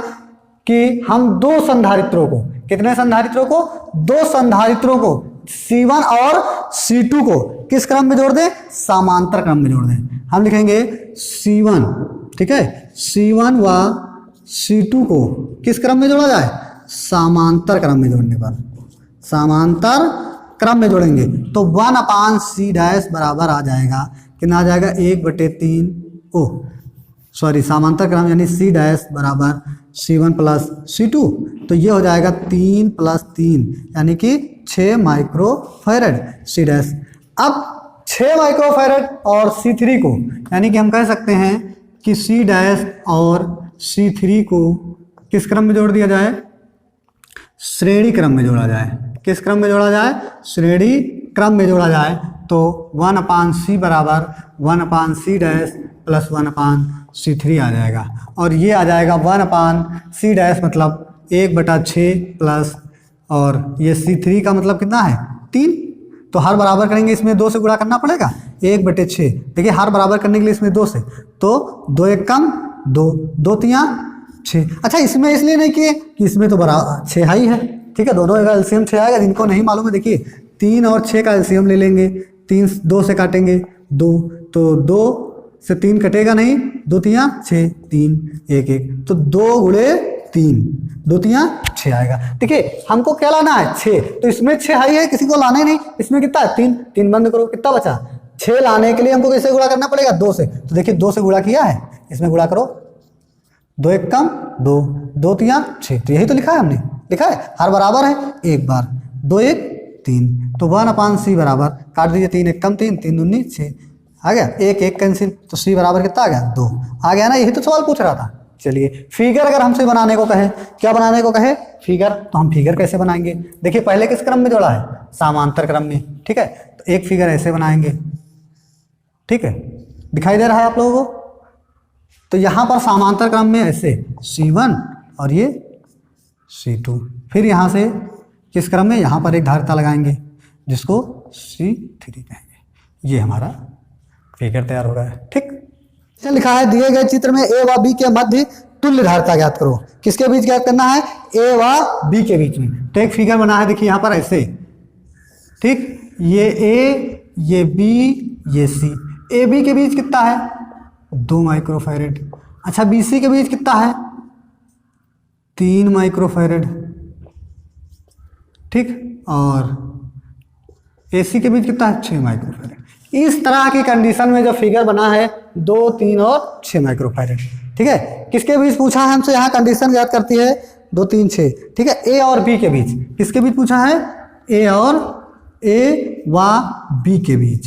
कि हम 2 संधारित्रों को, कितने संधारित्रों को? 2 संधारित्रों को C1 और C2 को किस क्रम में जोड़ दें? समांतर क्रम में जोड़ दें। हम लिखेंगे C1, ठीक है, C1 व C2 को किस क्रम में जोड़ा जाए? समांतर क्रम में जोड़ने पर, समांतर क्रम में जोड़ेंगे तो 1/C डैश बराबर आ जाएगा, कितना आ जाएगा? 1/3, समांतर क्रम यानी C डैश बराबर C1 प्लस C2, तो ये हो जाएगा 3 + 3 यानी कि 6 माइक्रोफैरड C डैश। अब 6 माइक्रोफैरड और C3 को, यानी कि हम कह सकते हैं कि C डैश और C3 को किस क्रम में जोड़ दिया जाए? श्रेणी क्रम में जोड़ा जाए। किस क्रम में जोड़ा जाए? श्रेणी क्रम में जोड़ा जाए तो 1/C बराबर 1/C डैश प्लस 1/C3 आ जाएगा, और ये आ जाएगा 1/C डैश मतलब 1/6 प्लस, और ये C3 का मतलब कितना है? 3। तो हर बराबर करेंगे इसमें 2 से गुणा करना पड़ेगा, 1/6। देखिए हर बराबर करने के लिए इसमें 2 से, तो 2 1 कम 2, 2 3 6। अच्छा इसमें इसलिए नहीं किए कि इसमें तो बराबर 6 ही है, ठीक है, दोनों का एलसीएम 6 आएगा। जिनको नहीं मालूम है देखिए 3 और 6 का एलसीएम ले लेंगे, 3 2 से काटेंगे 2, तो 2 से 3 कटेगा नहीं, 2 3 6, 3 1 1, तो 2 × 3, 2 3 6 आएगा। देखिए हमको क्या लाना है? 6, तो इसमें 6 हाई है, किसी को लाना ही नहीं। इसमें कितना है? 3, 3 बंद करो, कितना बचा? 6 लाने के लिए हमको कैसे गुणा करना पड़ेगा? 2 से। तो देखिए 2 से गुणा किया है, इसमें गुणा करो, 2 1 कम 2, 2 3 6, तो यही तो लिखा है हमने, लिखा है हर बराबर है एक बार, 2 1 3, तो 1/C बराबर, काट दीजिए, 3 1 कम 3, 3 दूनी 6 आ गया, 1 1 कैंसिल, तो C बराबर कितना आ गया? 2 आ गया ना। यही तो सवाल पूछ रहा था। चलिए फिगर अगर हमसे बनाने को कहे, क्या बनाने को कहे? फिगर, तो हम फिगर कैसे बनाएंगे? देखिए पहले किस क्रम में जोड़ा है? समांतर क्रम में, ठीक है। तो एक फिगर ऐसे बनाएंगे, ठीक है, दिखाई दे रहा है आप लोगों को? तो यहां पर समांतर क्रम में ऐसे C1 और ये C2, फिर यहां से किस क्रम में? यहां पर एक धारिता लगाएंगे जिसको C3 कहेंगे। ये हमारा फिगर तैयार हो रहा है, ठीक। लिखा है दिए गए चित्र में A व B के मध्य तुल्य धारिता ज्ञात करो। किसके बीच ज्ञात करना है? A व B के बीच में। तो एक फिगर बना है, देखिए यहां पर ऐसे, ठीक, ये A, ये B, ये C। A B के बीच कितना है? 2 माइक्रोफैरड। अच्छा BC के बीच कितना है? 3 माइक्रोफैरड, ठीक, और AC के बीच कितना है? 6 माइक्रोफैरड। इस तरह की कंडीशन में जो फिगर बना है 2 3 और 6 माइक्रोफैरड, ठीक है। किसके बीच पूछा है हमसे? यहाँ कंडीशन ज्ञात करती है 2 3 6, ठीक है। A और B के बीच, किसके बीच पूछा है? A व B के बीच,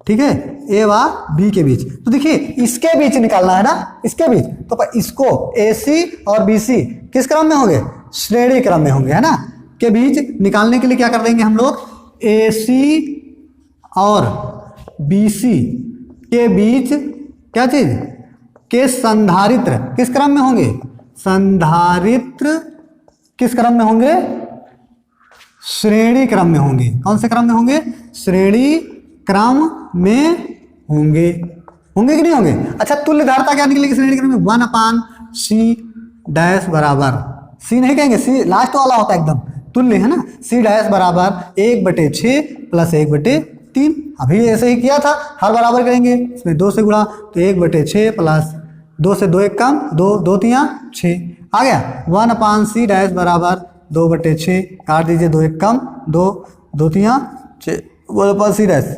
ठीक है, A व B के बीच। तो देखिए इसके बीच निकालना है ना, इसके बीच, तो इसको AC और BC किस क्रम में होंगे? श्रेणी क्रम में होंगे, है ना। के बीच निकालने के लिए क्या कर देंगे हम लोग? AC और BC के बीच क्या चीज? के संधारित्र किस क्रम में होंगे? संधारित्र किस क्रम में होंगे? श्रेणी क्रम में होंगे। कौन से क्रम में होंगे? श्रेणी क्रम में होंगे। होंगे कि नहीं होंगे? अच्छा तुल्य धारिता क्या निकलेगी श्रेणी क्रम में? 1/C डैश बराबर, C नहीं कहेंगे, C लास्ट वाला होता है एकदम, तुल्य है ना। C डैश बराबर 1/6 प्लस 1/3। अभी ऐसे ही किया था, हर बराबर करेंगे, इसमें 2 से गुणा, तो 1/6 प्लस 2 से 2 1 कम 2, 2 3 6 आ गया। 1/C डैश बराबर 2/6, काट दीजिए, 2 1 कम 2, 2 3 6, 1/C डैश,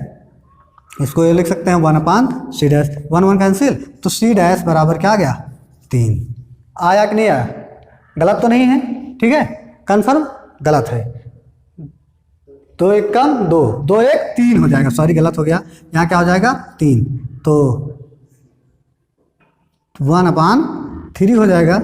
इसको ये लिख सकते हैं 1/C डैश, 1 1 कैंसिल, तो C डैश बराबर क्या आ गया? 3। आया कि नहीं आया? गलत तो नहीं है, ठीक है, कंफर्म गलत है। 2 एक कम 2, 2 एक 3 हो जाएगा, सॉरी गलत हो गया, यहाँ क्या हो जाएगा 3, तो 1/3 हो जाएगा,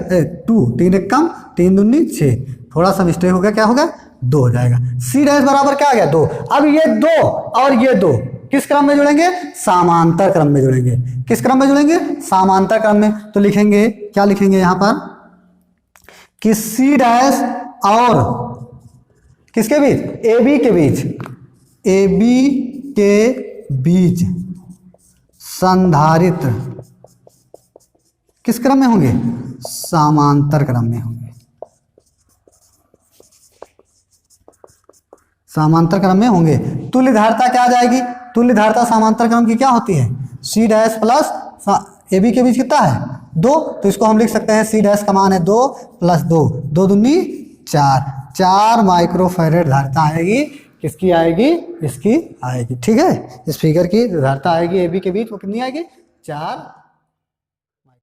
2, 3 एक कम 3 दूनी 6, थोड़ा सा मिस्टेक हो गया, क्या होगा 2 हो जाएगा। सी डैश बराबर क्या आ गया 2। अब ये 2 और ये 2 किस क्रम में जुड़ेंगे, समांतर क्रम में जुड़ेंगे। किस क्रम में जुड़ेंगे, समांतर क्रम में। तो लिखेंगे, क्या लिखेंगे यहां पर कि सी डैश और किसके बीच, ए बी के बीच, ए बी के बीच संधारित्र किस क्रम में होंगे, समांतर क्रम में होंगे। समांतर क्रम में होंगे। तुल्य धारता क्या आ जाएगी, तुल्य धारता समांतर क्रम की क्या होती है, C dash plus A B के बीच कितना है 2, तो इसको हम लिख सकते हैं सी डैश का मान है 2 + 2, 2 दूनी 4, 4 माइक्रोफैरेड धारता आएगी। किसकी आएगी, इसकी आएगी। ठीक है, इस फिगर की धारता आएगी ए बी के बीच, वो कितनी आएगी 4